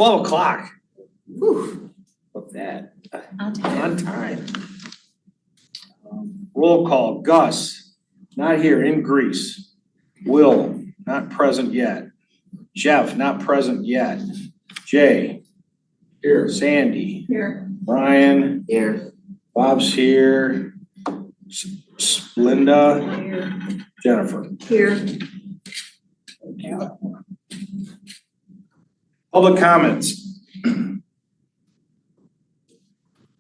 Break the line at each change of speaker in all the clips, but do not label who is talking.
12 o'clock. Whew, look at that.
On time.
On time. Roll call, Gus, not here, in Greece. Will, not present yet. Jeff, not present yet. Jay. Here. Sandy.
Here.
Brian.
Here.
Bob's here. Linda.
Here.
Jennifer.
Here.
Thank you. Public comments.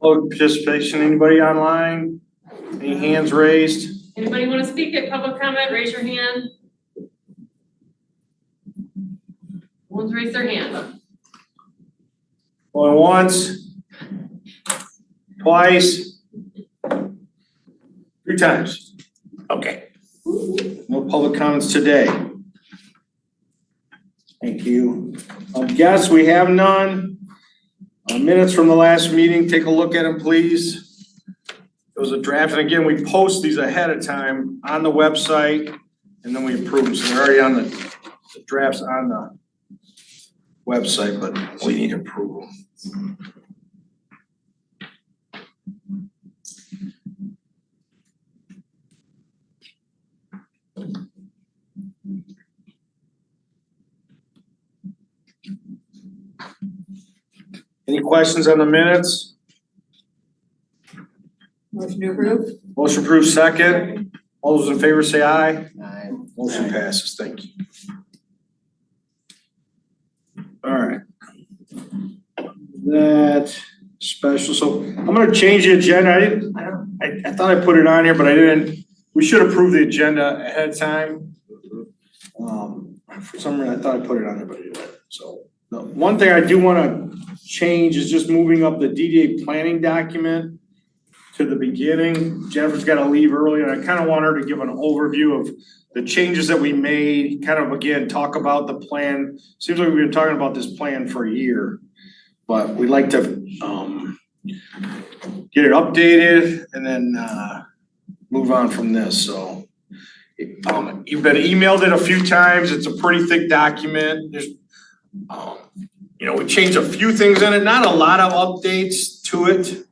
Public participation, anybody online? Any hands raised?
Anybody want to speak at public comment, raise your hand. One's raised their hand.
Going once, twice, 3 times. Okay. No public comments today. Thank you. Guests, we have none. Minutes from the last meeting, take a look at them, please. There was a draft, and again, we post these ahead of time on the website, and then we approve them, so they're already on the drafts on the website, but we need approval. Any questions on the minutes?
Motion to approve?
Motion approved second. All those in favor say aye. Aye. Motion passes, thank you. All right. That special, so I'm gonna change the agenda. I thought I put it on here, but I didn't. We should approve the agenda ahead of time. For some reason, I thought I put it on there, but I didn't. So the one thing I do wanna change is just moving up the DDA planning document to the beginning. Jennifer's gotta leave early, and I kinda want her to give an overview of the changes that we made, kind of again, talk about the plan. Seems like we've been talking about this plan for a year, but we'd like to get it updated and then move on from this, so. You've been emailed it a few times, it's a pretty thick document, there's, we changed a few things in it, not a lot of updates to it.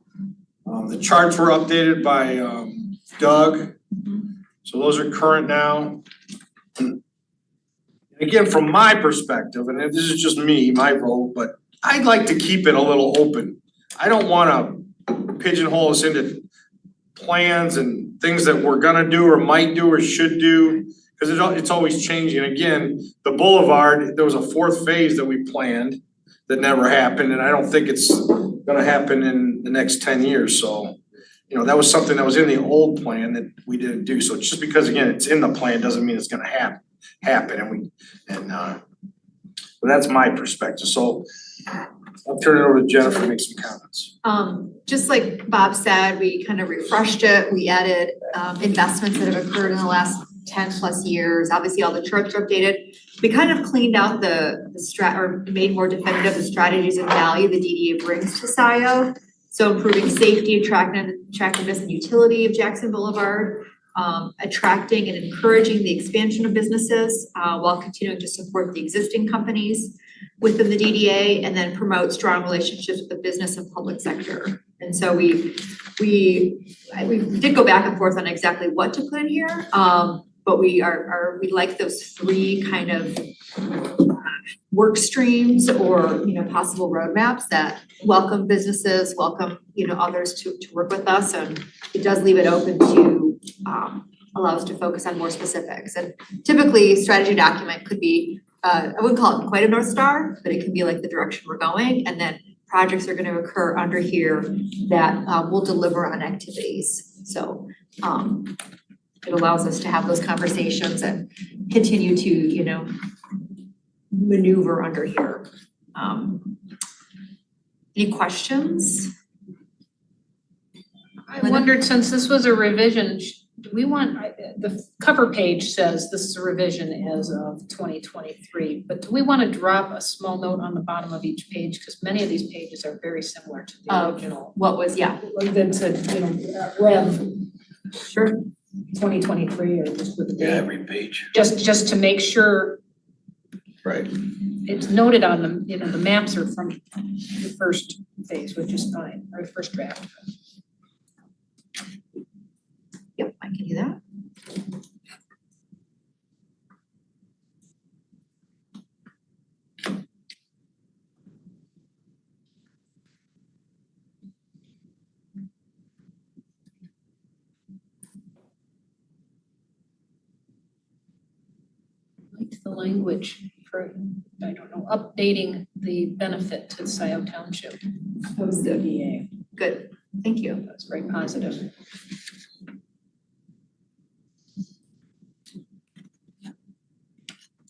The charts were updated by Doug, so those are current now. Again, from my perspective, and this is just me, my vote, but I'd like to keep it a little open. I don't wanna pigeonhole us into plans and things that we're gonna do or might do or should do, cause it's always changing. Again, the boulevard, there was a 4th phase that we planned that never happened, and I don't think it's gonna happen in the next 10 years, so. That was something that was in the old plan that we didn't do, so just because, again, it's in the plan doesn't mean it's gonna happen, but that's my perspective, so I'll turn it over to Jennifer to make some comments.
Just like Bob said, we kind of refreshed it, we added investments that have occurred in the last 10+ years, obviously all the charts are updated. We kind of cleaned out or made more definitive the strategies and value the DDA brings to SCIO. So improving safety, attractiveness and utility of Jackson Boulevard, attracting and encouraging the expansion of businesses while continuing to support the existing companies within the DDA, and then promote strong relationships with the business and public sector. And so we did go back and forth on exactly what to put in here, but we like those 3 kind of work streams or possible roadmaps that welcome businesses, welcome others to work with us, and it does leave it open to allow us to focus on more specifics. And typically, strategy document could be I wouldn't call it quite a North Star, but it can be like the direction we're going, and then projects are gonna occur under here that will deliver on activities. So it allows us to have those conversations and continue to, maneuver under here. Any questions?
I wondered, since this was a revision, do we want, the cover page says this is a revision as of 2023, but do we want to drop a small note on the bottom of each page? Because many of these pages are very similar to the original.
What was,
Then to, Rev
Sure.
2023 or just with the date.
Every page.
Just to make sure.
Right.
it's noted on the, you know, the maps are from the first phase, which is fine, or the first draft.
Yep, I can do that.
Liked the language for, I don't know, updating the benefit to Scioto Township.
That was good.
DDA.
Good, thank you.
That's very positive.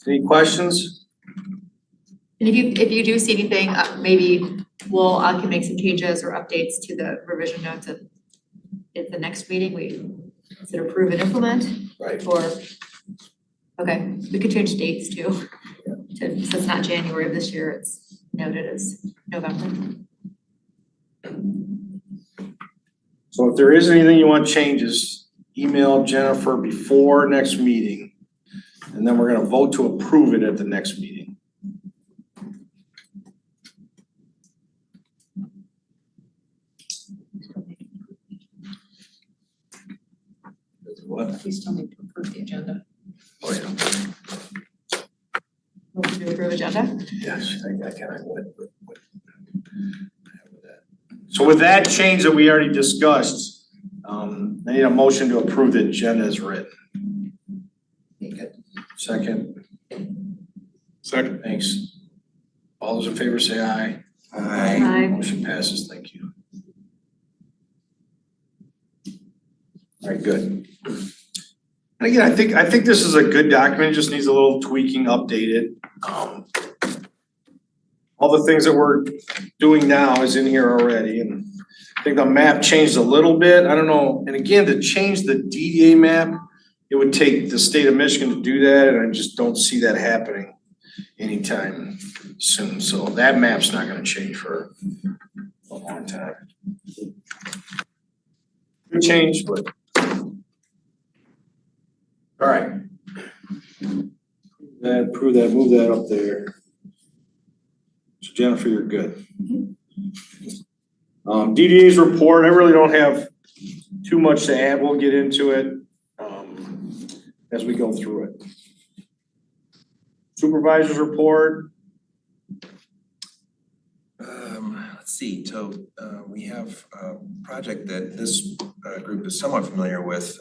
Any questions?
And if you do see anything, maybe I can make some changes or updates to the revision notes at the next meeting, we consider approve and implement.
Right.
Or, okay, we could change dates too. So it's not January of this year, it's noted as November.
So if there is anything you want changes, email Jennifer before next meeting. And then we're gonna vote to approve it at the next meeting. What?
Please tell me to approve the agenda.
Oh, yeah.
Motion to approve agenda?
Yes, I can, So with that change that we already discussed, I need a motion to approve the agenda as written. Second. Second. Thanks. All those in favor say aye.
Aye.
Motion passes, thank you. All right, good. And again, I think this is a good document, just needs a little tweaking, updated. All the things that we're doing now is in here already, and I think the map changed a little bit, I don't know, and again, to change the DDA map, it would take the state of Michigan to do that, and I just don't see that happening anytime soon, so that map's not gonna change for a long time. Good change, but. All right. Approve that, move that up there. So Jennifer, you're good. DDA's report, I really don't have too much to add, we'll get into it as we go through it. Supervisor's report.
Let's see, so we have a project that this group is somewhat familiar with.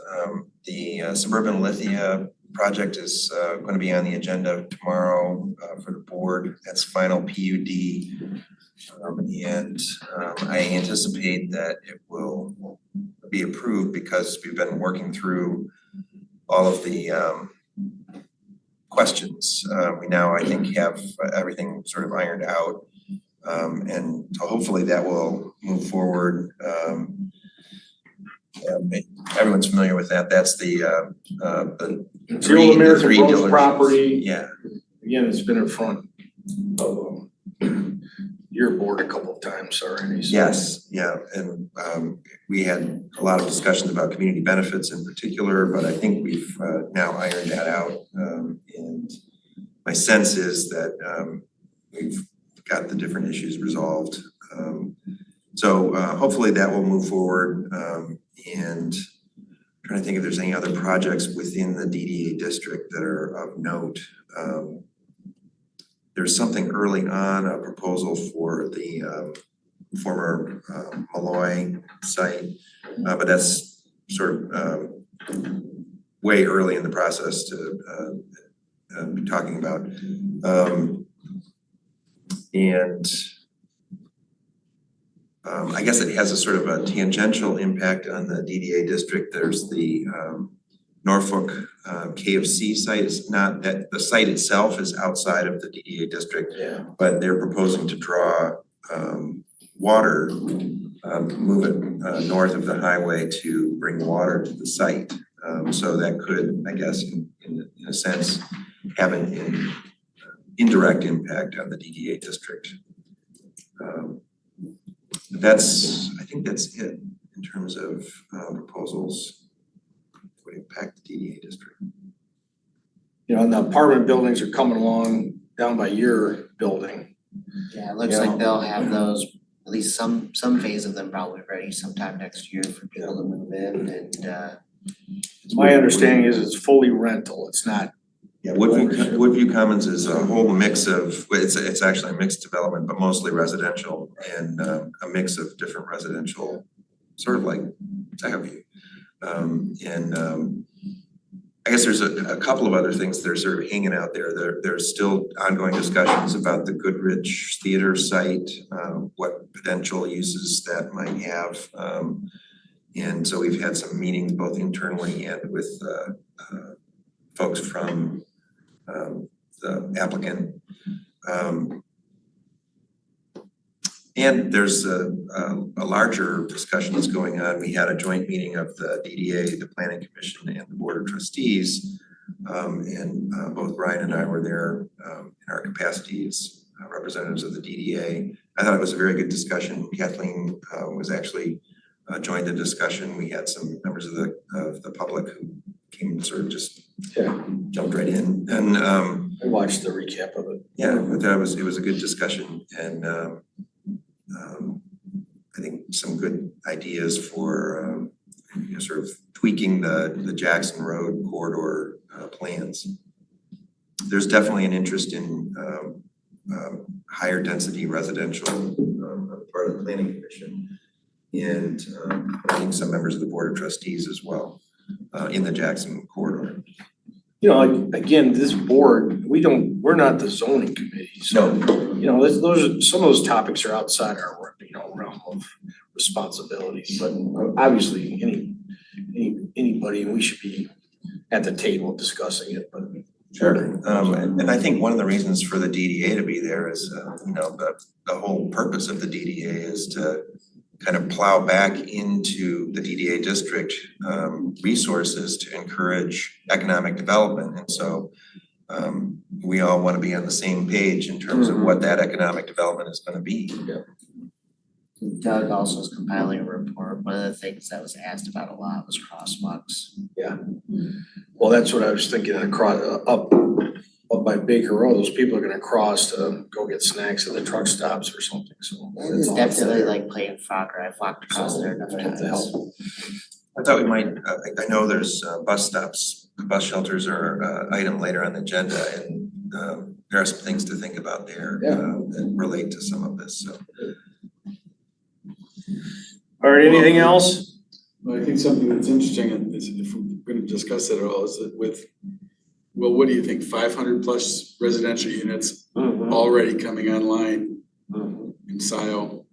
The suburban Lithia project is going to be on the agenda tomorrow for the board. That's final PUD. And I anticipate that it will be approved because we've been working through all of the questions. We now, I think, have everything sort of ironed out. And so hopefully that will move forward. Everyone's familiar with that. That's the
Zero American
three
Rose
dealerships.
property.
Yeah.
Again, it's been in front of your board a couple of times already. So.
Yes, yeah, and we had a lot of discussions about community benefits in particular, but I think we've now ironed that out. And my sense is that we've got the different issues resolved. So hopefully that will move forward. And I'm trying to think if there's any other projects within the DDA district that are of note. There's something early on, a proposal for the former Malloy site, but that's sort of way early in the process to be talking about. And I guess it has a sort of a tangential impact on the DDA district. There's the Norfolk KFC site. Is not that the site itself is outside of the DDA district, but they're proposing to draw water, move it north of the highway to bring water to the site. So that could, I guess, in a sense, have an indirect impact on the DDA district. I think that's it in terms of proposals that would impact the DDA district.
You know, and the apartment buildings are coming along down by your building.
Yeah, it looks
Yeah.
like they'll have those, at least some phase of them probably ready sometime next year for people to move in and
My understanding is it's fully rental, it's not.
Yeah,
Ownership.
Woodview Commons is a whole mix of, it's actually a mixed development, but mostly residential and a mix of different residential, sort of like Scioview. I guess there's a couple of other things that are sort of hanging out there. There's still ongoing discussions about the Goodrich Theater site, what potential uses that might have. And so we've had some meetings both internally and with folks from the applicant. And there's a larger discussion that's going on. We had a joint meeting of the DDA, the Planning Commission, and the Board of Trustees. And both Brian and I were there in our capacity as representatives of the DDA. I thought it was a very good discussion. Kathleen was actually joined the discussion. We had some members of the public who came and sort of just jumped right in. And
I watched the recap of it.
yeah, but it was a good discussion and I think some good ideas for sort of tweaking the Jackson Road corridor plans. There's definitely an interest in higher density residential on the part of the Planning Commission and I think some members of the Board of Trustees as well in the Jackson corridor.
You know, like, again, this board, we're not the zoning committee, so, you know, those are, some of those topics are outside our, realm of responsibilities, but obviously anybody, and we should be at the table discussing it, but.
Sure, and I think one of the reasons for the DDA to be there is, the whole purpose of the DDA is to kind of plow back into the DDA district resources to encourage economic development. And so we all want to be on the same page in terms of what that economic development is going to be.
Doug also is compiling a report. One of the things that was asked about a lot was crosswalks.
Yeah. Well, that's what I was thinking, across, up by Baker Road, those people are gonna cross to go get snacks at the truck stops or something, so.
It's definitely like playing Fokker. I've walked across there enough
I have to
times.
help.
I thought we might, I know there's bus stops, bus shelters are item later on the agenda and there are some things to think about there that relate to some of this, so.
All right, anything else?
Well, I think something that's interesting, and is if we're gonna discuss it at all, is that well, what do you think, 500 plus residential units already coming online in Scio?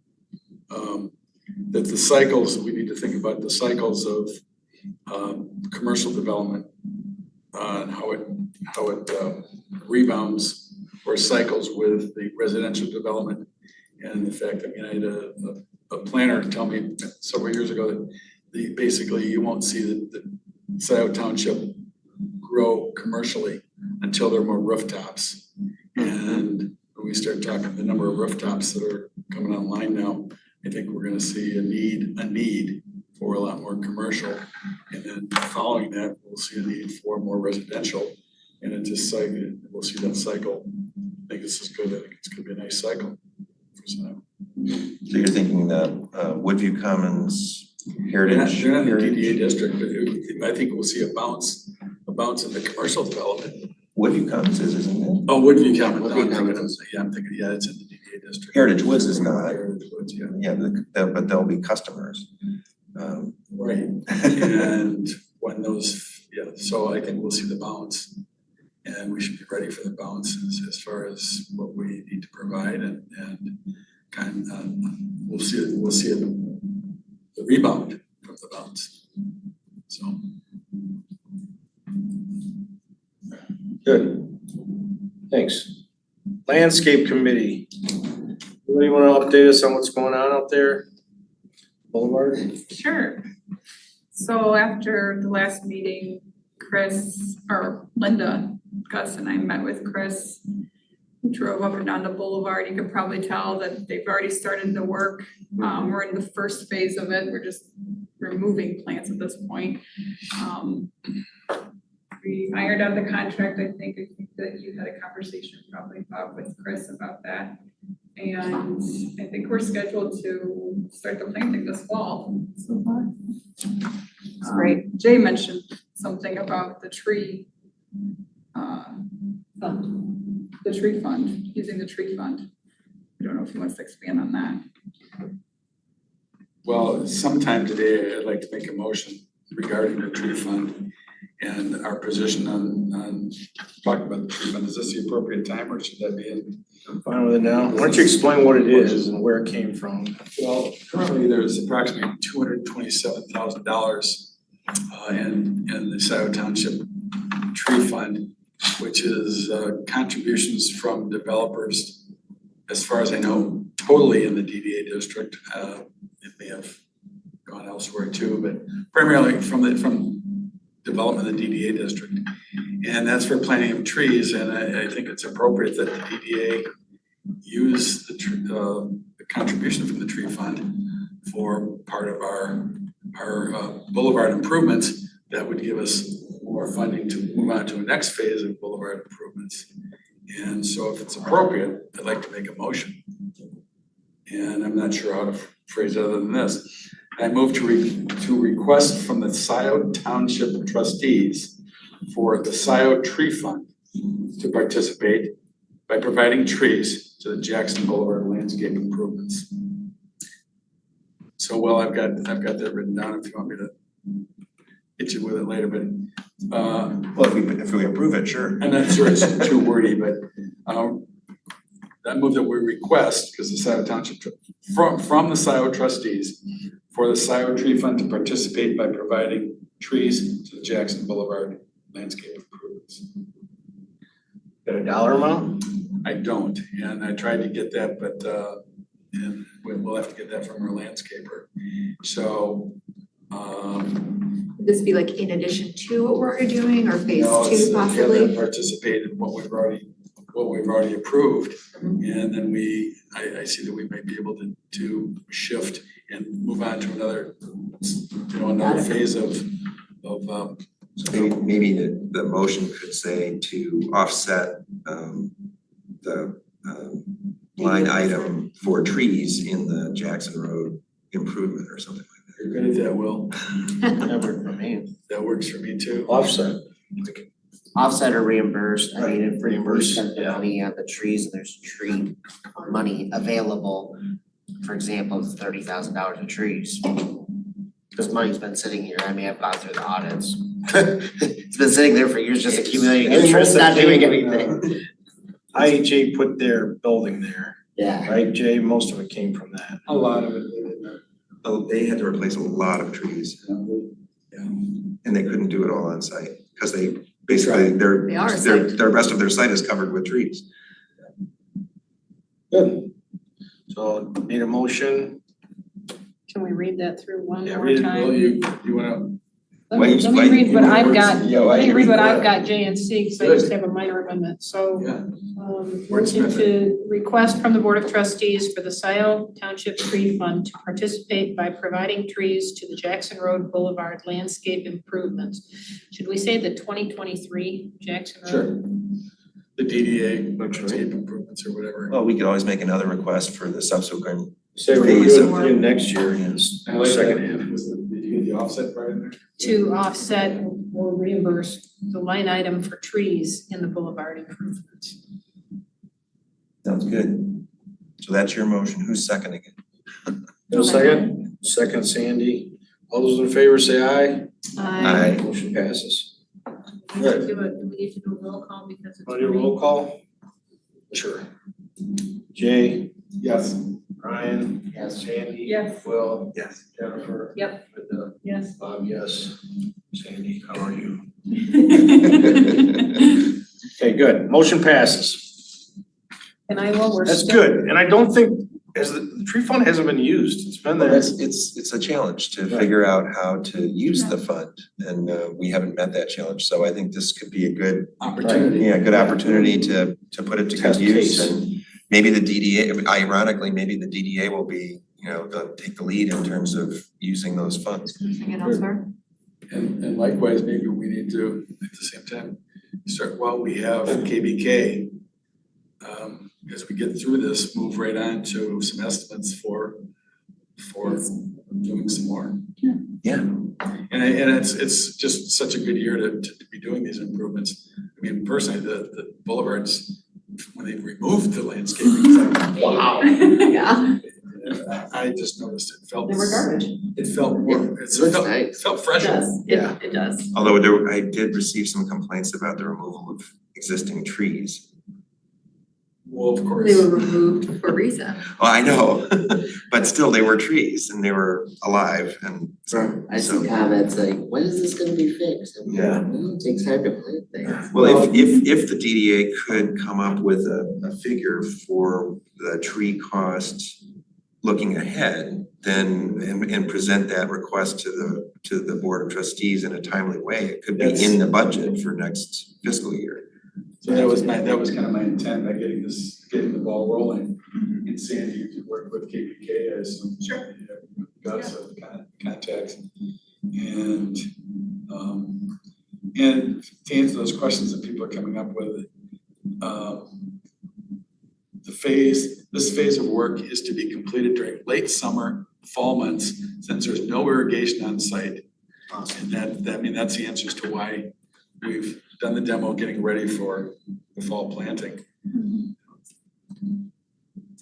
That the cycles, we need to think about the cycles of commercial development and how it rebounds or cycles with the residential development. And the fact that, I had a planner tell me several years ago that basically you won't see the Scioto Township grow commercially until there are more rooftops. And when we start talking the number of rooftops that are coming online now, I think we're gonna see a need for a lot more commercial. And then following that, we'll see a need for more residential. And it just we'll see that cycle. I think this is good. I think it's gonna be a nice cycle for Scioto.
So you're thinking the Woodview Commons Heritage?
They're not in the DDA district, but I think we'll see a bounce in the commercial development.
Woodview Commons is, isn't it?
Oh, Woodview Commons,
Woodview
I'm thinking,
Commons.
I'm thinking, yeah, it's in the DDA district.
Heritage Woods is not.
Heritage Woods, yeah.
Yeah, but there'll be customers.
Right, and when those, so I think we'll see the bounce. And we should be ready for the bounce as far as what we need to provide and kind of, we'll see the rebound from the bounce, so.
Good. Thanks. Landscape Committee. Anybody wanna update us on what's going on out there? Boulevard?
Sure. So after the last meeting, Chris, or Linda, Gus and I met with Chris. We drove up and down the boulevard. You could probably tell that they've already started the work. We're in the first phase of it. We're just removing plants at this point. we ironed out the contract, I think that you had a conversation probably Bob with Chris about that. And I think we're scheduled to start the planting this fall so far.
That's great.
Jay mentioned something about the tree, the tree fund, using the tree fund. I don't know if he wants to expand on that.
Well, sometime today, I'd like to make a motion regarding the tree fund and our position on talking about the tree fund. Is this the appropriate time or should that be in?
I'm fine with it now. Why don't you explain what it is and where it came from?
Well, currently there's approximately $227,000 in the Scioto Township Tree Fund, which is contributions from developers, as far as I know, totally in the DDA district. It may have gone elsewhere too, but primarily from development of the DDA district. And that's for planting of trees, and I think it's appropriate that the DDA use the contribution from the tree fund for part of our boulevard improvements. That would give us more funding to move on to a next phase of boulevard improvements. And so if it's appropriate, I'd like to make a motion. And I'm not sure how to phrase it other than this. I move to request from the Scioto Township trustees for the Scioto Tree Fund to participate by providing trees to the Jackson Boulevard landscape improvements. So, well, I've got that written down if you want me to hit you with it later, but
Well, if we approve it, sure.
I'm not sure it's too wordy, but I move that we request, because the Scioto Township, from the Scioto trustees, for the Scioto Tree Fund to participate by providing trees to the Jackson Boulevard landscape improvements.
Got a dollar amount?
I don't, and I tried to get that, but and we'll have to get that from our landscaper. So
Would this be like in addition to what we're already doing or phase
no, it's
two possibly?
participate in what we've already approved. And then I see that we might be able to shift and move on to another phase of
So maybe the motion could say to offset the line item for trees in the Jackson Road improvement or something like
You're good at that, Will.
That worked for me.
That works for me too.
Offset.
Offset or reimbursed, I mean, if we
Reimbursed,
spent the
yeah.
money on the trees and there's tree money available, for example, $30,000 of trees. This money's been sitting here, I mean, I've gone through the audits. It's been sitting there for years, just accumulating interest, not doing anything.
IHA put their building there,
Yeah.
right, Jay? Most of it came from that.
A lot of it.
that. Oh, they had to replace a lot of trees and they couldn't do it all on site because they basically,
They are a site.
their rest of their site is covered with trees.
Good. So need a motion?
Can we read that through one
Yeah,
more
read it,
time?
Will you wanna,
Let me
Wait,
read what I've got,
yeah,
let me read what I've
that?
got, J and C, because I just have a minor amendment, so.
yeah,
Motion to request from the Board of Trustees for the Scioto Township Tree Fund to participate by providing trees to the Jackson Road Boulevard landscape improvements. Should we say the 2023 Jackson Road?
sure. The DDA, landscape improvements or whatever.
Well, we could always make another request for the subsequent.
Say we're
Phase
gonna
of-
do it in next year,
I
the
like
second
that.
half.
Did you get the offset part in there?
To offset or reimburse the line item for trees in the boulevard improvements.
Sounds good. So that's your motion. Who's seconding it?
No second? Second, Sandy. All those in favor say aye.
Aye.
Motion passes.
Do we need to do a roll call because it's.
Want to do a roll call? Sure. Jay,
Yes.
Brian,
Yes.
Sandy.
Yes.
Will.
Yes.
Jennifer.
Yep.
Linda.
Yes.
Bob, yes. Sandy, how are you?
Yes.
Okay, good. Motion passes.
And I will, we're
That's
still.
good. And I don't think, as the tree fund hasn't been used. It's been
Well,
there.
it's a challenge to
Right.
figure out how to use the fund and we haven't met that challenge. So I think this could be a good,
Opportunity.
good opportunity to put it to good
Test
use.
case.
And maybe the DDA, ironically, maybe the DDA will be, take the lead in terms of using those funds.
Anything else, sir?
And likewise, maybe we need to, at the same time, start, while we have KBK, as we get through this, move right on to some estimates for doing some more.
Yeah.
And it's just such a good year to be doing these improvements. I mean, personally, the boulevards, when they removed the landscaping, it's like, wow.
Yeah,
I just noticed it felt.
they were garbage.
It felt more,
It looks nice.
it felt fresher.
Yeah.
It does.
Although I did receive some complaints about the removal of existing trees.
Well, of course.
They were removed for a reason.
Oh, I know, but still, they were trees and they were alive and so.
I see comments like, when is this gonna be fixed? I'm like,
Yeah.
well, it takes time to plant things.
Well, if the DDA could come up with a figure for the tree cost looking ahead, then and present that request to the Board of Trustees in a timely way, it could be in the budget for next fiscal year.
So that was kind of my intent, by getting the ball rolling. And Sandy, you could work with KPK, I assume.
Sure.
Got some contacts. And to answer those questions that people are coming up with, this phase of work is to be completed during late summer, fall months, since there's no irrigation on site. And that's the answers to why we've done the demo, getting ready for the fall planting.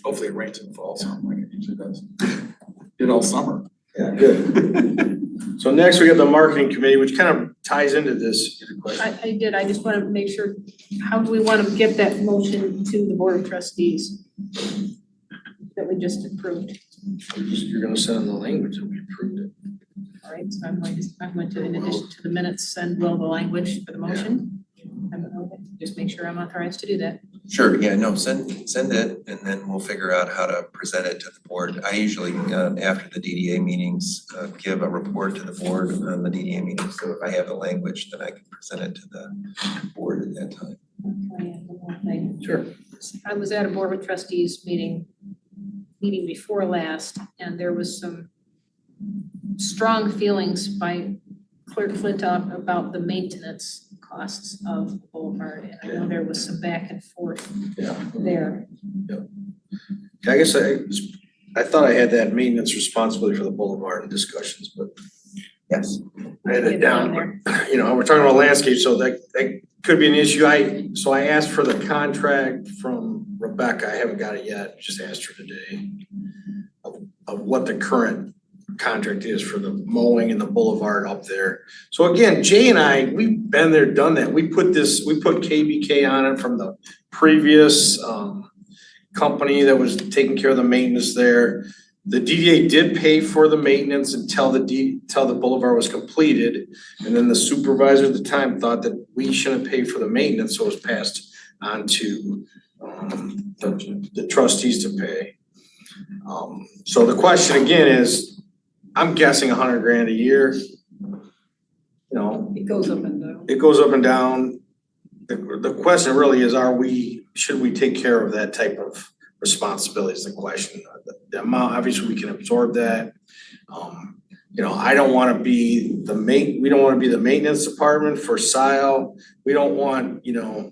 Hopefully it rains in the fall, so like it usually does. Did all summer.
Yeah, good. So next we have the marketing committee, which kind of ties into this question.
I just wanna make sure, how do we wanna get that motion to the Board of Trustees that we just approved?
You're gonna send them the language that we approved it.
All right, so I'm going to, in addition to the minutes, send Will the language for the motion. Just make sure I'm authorized to do that.
Sure, yeah, no, send it and then we'll figure out how to present it to the board. I usually, after the DDA meetings, give a report to the board on the DDA meetings. So if I have the language, then I can present it to the board at that time.
Sure.
I was at a Board of Trustees meeting before last, and there was some strong feelings by Clerk Flintoff about the maintenance costs of the boulevard, and I know there was some back and forth there.
I guess I thought I had that maintenance responsibility for the boulevard and discussions, but
Yes.
I had it down. You know, we're talking about landscape, so that could be an issue. So I asked for the contract from Rebecca. I haven't got it yet. Just asked her today of what the current contract is for the mowing and the boulevard up there. So again, Jay and I, we've been there, done that. We put KBK on it from the previous company that was taking care of the maintenance there. The DDA did pay for the maintenance until the boulevard was completed. And then the supervisor at the time thought that we shouldn't pay for the maintenance, so it was passed on to the trustees to pay. So the question again is, I'm guessing $100,000 a year. You know,
It goes up and down.
it goes up and down. The question really is, should we take care of that type of responsibility is the question. The amount, obviously we can absorb that. You know, I don't wanna be we don't wanna be the maintenance department for SCIO. We don't want, you know,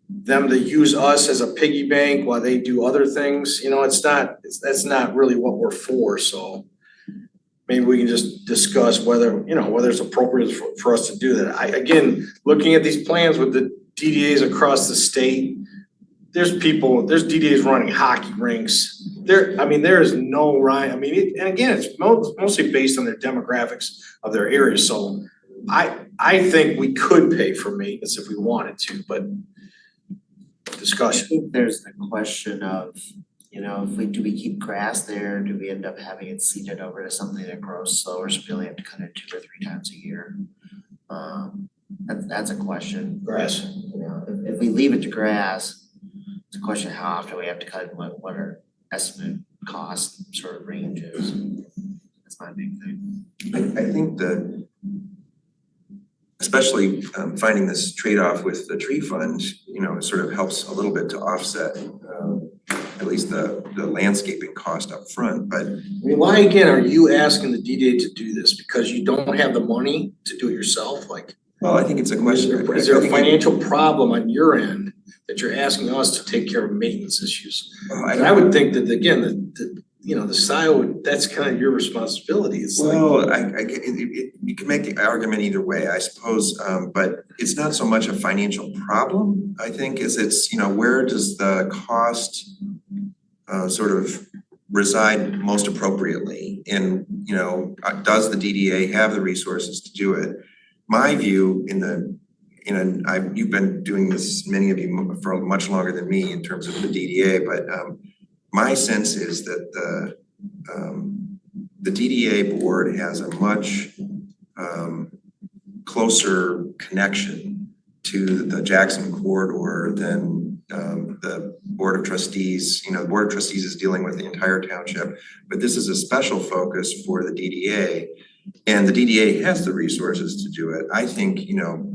them to use us as a piggy bank while they do other things. You know, that's not really what we're for, so maybe we can just discuss whether it's appropriate for us to do that. Again, looking at these plans with the DDAs across the state, there's DDAs running hockey rinks. There is no right, and again, it's mostly based on their demographics of their area, so I think we could pay for maintenance if we wanted to, but
I
discussion.
think there's the question of, do we keep grass there, do we end up having it seeded over to something that grows slower, so we only have to cut it 2 or 3 times a year? That's a question.
Grass.
If we leave it to grass, it's a question of how often we have to cut, and what our estimate cost sort of range is. That's my big thing.
I think especially finding this trade-off with the tree fund, it sort of helps a little bit to offset at least the landscaping cost up front. But
I mean, why again are you asking the DDA to do this? Because you don't have the money to do it yourself? Like,
well, I think it's a question.
is there
I
a
think
financial problem on your end that you're asking us to take care of maintenance issues?
well,
And I would think that again, the you know, the SCIO, that's kind of your responsibility. It's like,
Well, you can make the argument either way, I suppose, but it's not so much a financial problem, I think, as it's, you know, where does the cost sort of reside most appropriately? And, you know, does the DDA have the resources to do it? My view you've been doing this, many of you, for much longer than me in terms of the DDA, but my sense is that the DDA board has a much closer connection to the Jackson corridor than the Board of Trustees. You know, the Board of Trustees is dealing with the entire township, but this is a special focus for the DDA. And the DDA has the resources to do it. I think, you know,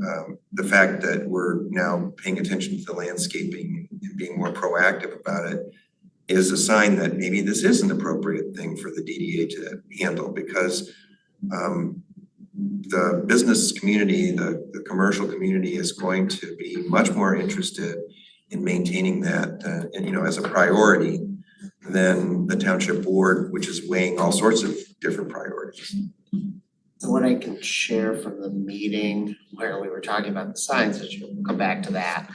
the fact that we're now paying attention to the landscaping and being more proactive about it is a sign that maybe this is an appropriate thing for the DDA to handle, because the business community, the commercial community is going to be much more interested in maintaining that, and, you know, as a priority than the township board, which is weighing all sorts of different priorities.
So what I can share from the meeting where we were talking about the signs, which we'll come back to that.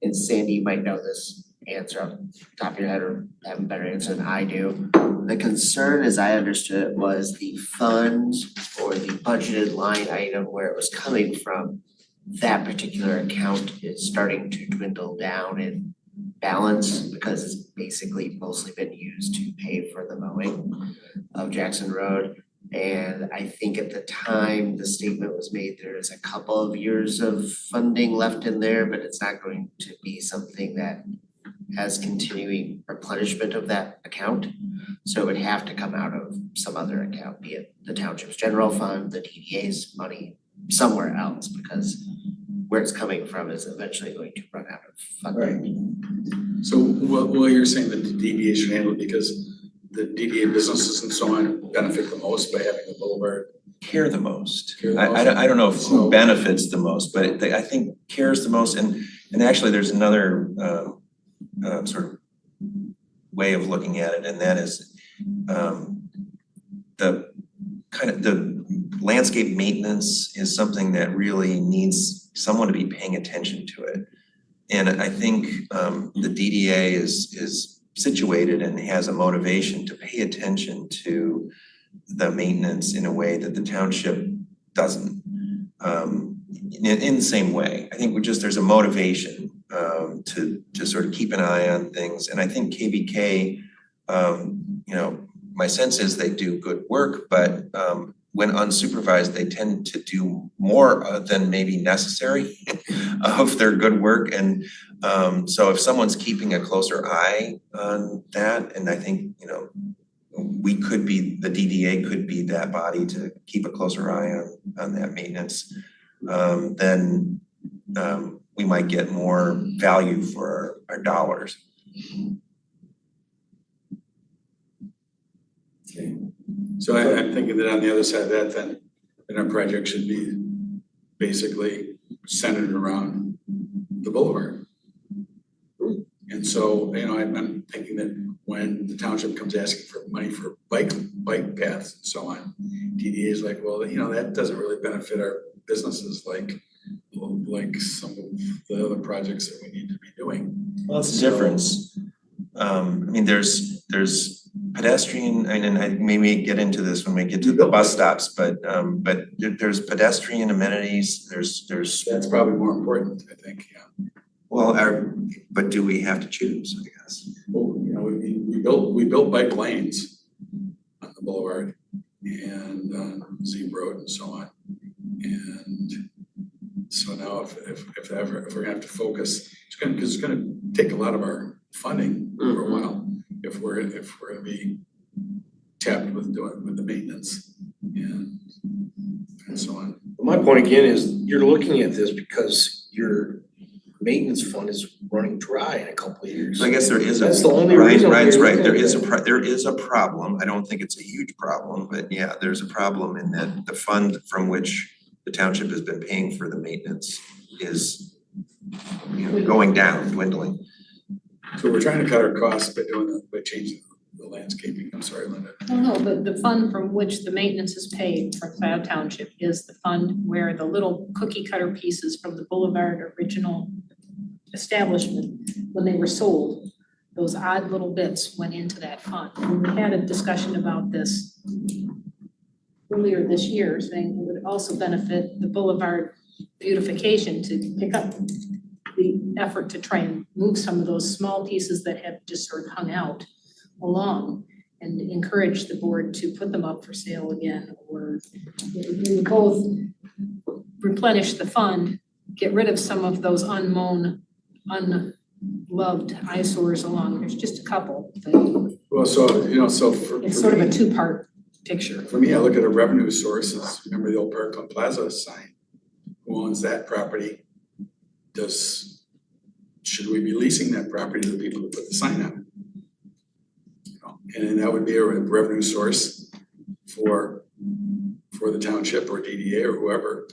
And Sandy, you might know this answer off the top of your head or have a better answer than I do. The concern, as I understood it, was the funds or the budgeted line item where it was coming from. That particular account is starting to dwindle down in balance because it's basically mostly been used to pay for the mowing of Jackson Road. And I think at the time the statement was made, there is a couple of years of funding left in there, but it's not going to be something that has continuing replenishment of that account. So it would have to come out of some other account, be it the township's general fund, the DDA's money, somewhere else, because where it's coming from is eventually going to run out of funding.
So what you're saying that the DDA should handle it because the DDA businesses and so on benefit the most by having the boulevard?
Care the most.
Care the most?
I don't know if
So-
who benefits the most, but I think cares the most, and actually there's another sort of way of looking at it, and that is the landscape maintenance is something that really needs someone to be paying attention to it. And I think the DDA is situated and has a motivation to pay attention to the maintenance in a way that the township doesn't. In the same way, I think there's a motivation to sort of keep an eye on things. And I think KBK, you know, my sense is they do good work, but when unsupervised, they tend to do more than maybe necessary of their good work. And so if someone's keeping a closer eye on that, and I think, you know, the DDA could be that body to keep a closer eye on that maintenance, then we might get more value for our dollars.
Okay. So I'm thinking that on the other side of that, then our project should be basically centered around the boulevard. And so, you know, I'm thinking that when the township comes asking for money for bike paths and so on, DDA is like, well, you know, that doesn't really benefit our businesses like some of the other projects that we need to be doing.
Well, it's a difference. I mean, there's pedestrian, and I maybe get into this when we get to the bus stops, but there's pedestrian amenities, there's.
That's probably more important, I think, yeah.
Well, but do we have to choose, I guess?
Well, you know, we built bike lanes on the boulevard and on Zeeb Road and so on. And so now if we're gonna have to focus, it's gonna take a lot of our funding for a while if we're gonna be tapped with the maintenance and so on.
my point again is you're looking at this because you're maintenance fund is running dry in a couple of years.
So I guess there is a.
That's the only reason
Ryan's
we're
right,
looking
there is a problem, I don't think it's a huge problem, but yeah, there's a problem in that the fund from which the township has been paying for the maintenance is, going down, dwindling.
So we're trying to cut our costs by doing that, by changing the landscaping, I'm sorry, Linda.
Well, no, but the fund from which the maintenance is paid for Cloud Township is the fund where the little cookie cutter pieces from the Boulevard original establishment, when they were sold, those odd little bits went into that fund. And we had a discussion about this earlier this year, saying it would also benefit the Boulevard beautification to pick up the effort to try and move some of those small pieces that have just sort of hung out along and encourage the board to put them up for sale again, or we would both replenish the fund, get rid of some of those unmown, unloved eyesores along, there's just a couple, but
Well, so, you know, so for
it's sort of a
me,
two-part picture.
for me, I look at a revenue sources, remember the old Parkland Plaza sign? Who owns that property? Should we be leasing that property to the people who put the sign on it? You know, and that would be a revenue source for the township or DDA or whoever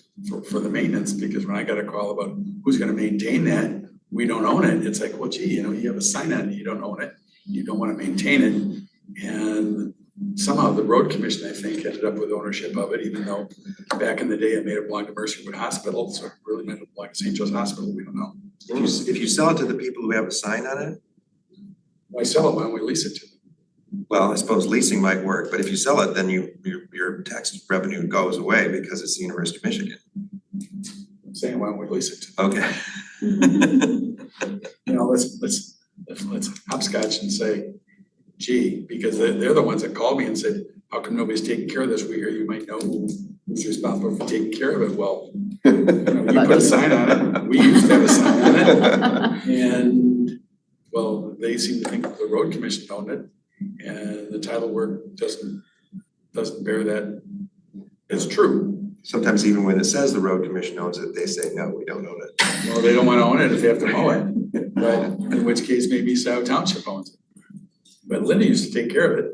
for the maintenance, because when I got a call about who's gonna maintain that, we don't own it, it's like, well, gee, you know, you have a sign on it, you don't own it, you don't wanna maintain it. And somehow the road commission, I think, ended up with ownership of it, even though back in the day it made it belong to Mercywood Hospital, so it really meant it belonged to St. Joe's Hospital, we don't know.
If you sell it to the people who have a sign on it,
Why sell it, why don't we lease it to them?
well, I suppose leasing might work, but if you sell it, then your tax revenue goes away because it's the University of Michigan.
I'm saying, why don't we lease it to them?
Okay.
You know, let's hopscotch and say, gee, because they're the ones that called me and said, how come nobody's taking care of this? We hear you might know who's responsible for taking care of it. Well, you know, you put a sign on it, we used to have a sign on it. And, well, they seem to think that the road commission owned it, and the title work doesn't bear that as true.
Sometimes even when it says the road commission owns it, they say, no, we don't own it.
Well, they don't wanna own it if they have to mow it, but in which case maybe Scioto Township owns it. But Linda used to take care of it.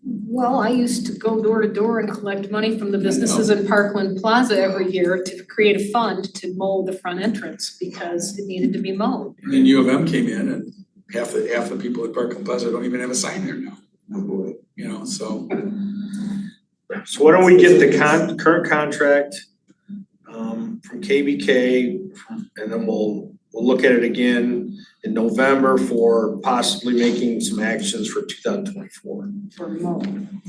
Well, I used to go door to door and collect money from the businesses in Parkland Plaza every year to create a fund to mow the front entrance because it needed to be mowed.
And then U of M came in and half the people at Parkland Plaza don't even have a sign there now.
Oh, boy.
You know, so
So why don't we get the current contract from KBK, and then we'll look at it again in November for possibly making some actions for 2024.
For mowing.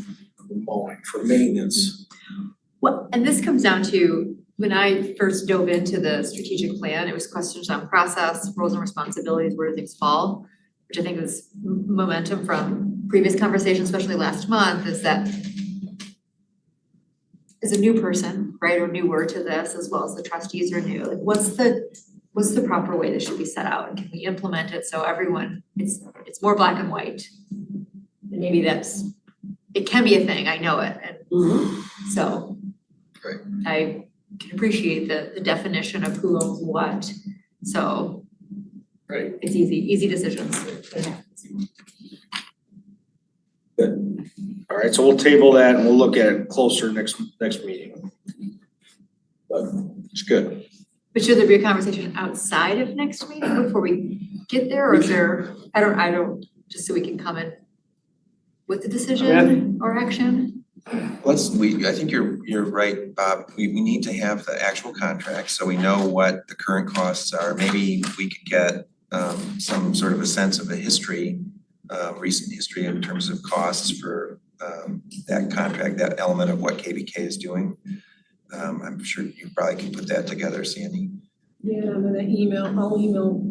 Mowing, for maintenance.
Well, and this comes down to, when I first dove into the strategic plan, it was questions on process, roles and responsibilities, where do things fall? Which I think is momentum from previous conversations, especially last month, is that as a new person, right, or newer to this, as well as the trustees are new, like what's the proper way this should be set out? And can we implement it so everyone, it's more black and white? And maybe it can be a thing, I know it, and so.
Right.
I can appreciate the definition of who owns what, so.
Right.
It's easy decisions.
All right, so we'll table that and we'll look at it closer next meeting. But it's good.
But should there be a conversation outside of next meeting before we get there, or is there, I don't, just so we can come in with the decision or action?
I think you're right, Bob, we need to have the actual contract, so we know what the current costs are. Maybe we could get some sort of a sense of the history, recent history in terms of costs for that contract, that element of what KBK is doing. I'm sure you probably can put that together, Sandy.
Yeah, I'm gonna I'll email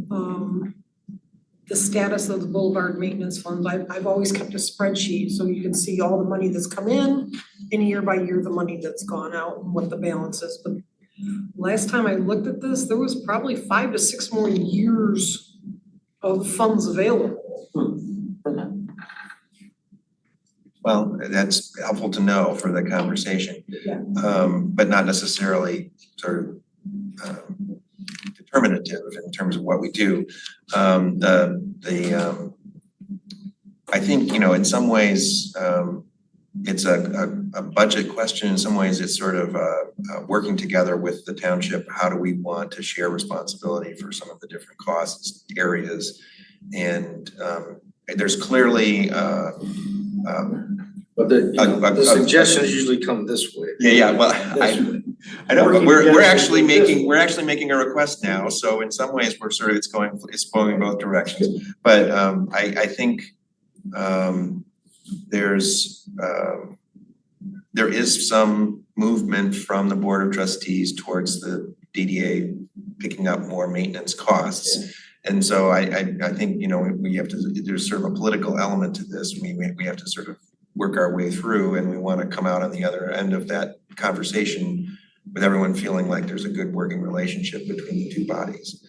the status of the Boulevard Maintenance Fund. I've always kept a spreadsheet so you can see all the money that's come in and year by year the money that's gone out and what the balance is. But last time I looked at this, there was probably 5 to 6 more years of funds available.
Well, that's helpful to know for the conversation.
Yeah.
But not necessarily sort of determinative in terms of what we do. I think, in some ways, it's a budget question. In some ways, it's sort of working together with the township. How do we want to share responsibility for some of the different costs areas? And there's clearly
But the suggestions usually come this way.
Yeah, well, I know, but we're actually making a request now, so in some ways, we're sort of, it's going both directions. But I think there is some movement from the Board of Trustees towards the DDA picking up more maintenance costs. And so I think, we have to, there's sort of a political element to this. We have to sort of work our way through, and we wanna come out on the other end of that conversation with everyone feeling like there's a good working relationship between the two bodies.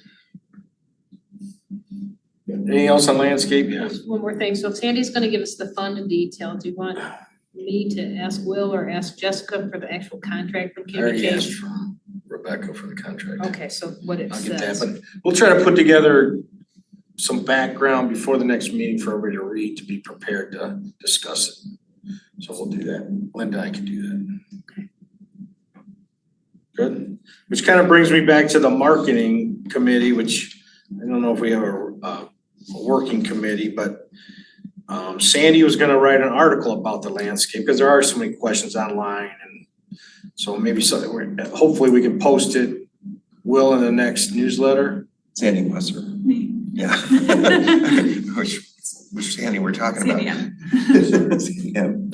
Anything else on landscape? Yeah.
Just one more thing, so if Sandy's gonna give us the fund detail, do you want me to ask Will or ask Jessica for the actual contract from
I already asked
communication?
from Rebecca for the contract.
Okay, so what it
I'll get that,
says.
but we'll try to put together some background before the next meeting for everybody to read, to be prepared to discuss it. So we'll do that. Linda, I can do that.
Okay.
Good, which kind of brings me back to the marketing committee, which I don't know if we have a working committee, but Sandy was gonna write an article about the landscape, because there are so many questions online, and so maybe hopefully we can post it, Will, in the next newsletter.
Sandy Musser.
Me.
Yeah. Which Sandy we're talking about.
Sandy M.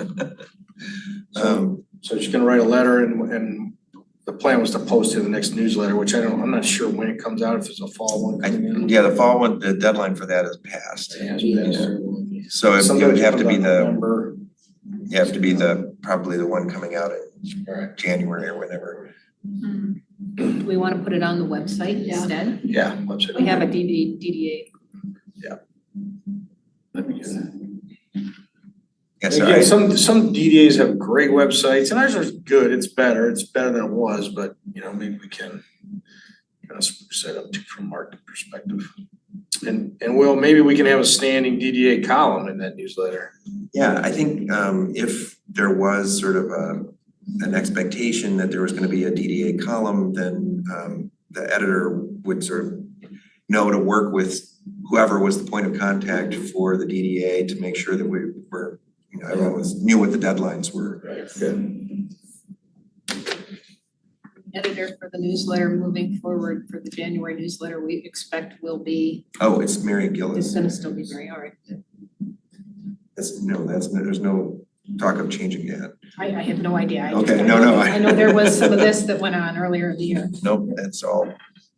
Yeah.
So she's gonna write a letter, and the plan was to post it in the next newsletter, which I'm not sure when it comes out, if there's a fall one coming in.
Yeah, the fall one, the deadline for that is passed.
Yeah.
So it would
Sometimes
have to be
comes out November.
probably the one coming out in
Alright.
January or whenever.
Do we wanna put it on the website
Yeah.
instead?
Yeah, website.
We have a DDA.
Let me get that.
Yes,
Again, some DDAs have great websites, and ours are good, it's better than it was, but maybe we can kind of set up too from a market perspective. And Will, maybe we can have a standing DDA column in that newsletter.
Yeah, I think if there was sort of an expectation that there was gonna be a DDA column, then the editor would sort of know to work with whoever was the point of contact for the DDA to make sure that we were, everyone knew what the deadlines were.
Right. Good.
Editor for the newsletter moving forward for the January newsletter, we expect will be,
Oh, it's Mary
it's
Gillis.
gonna still be Mary, all right.
There's no talk of changing that.
I have no idea. I just-
Okay,
I
no,
know-
no,
I know there was some of this that went on earlier in the year.
Nope, that's all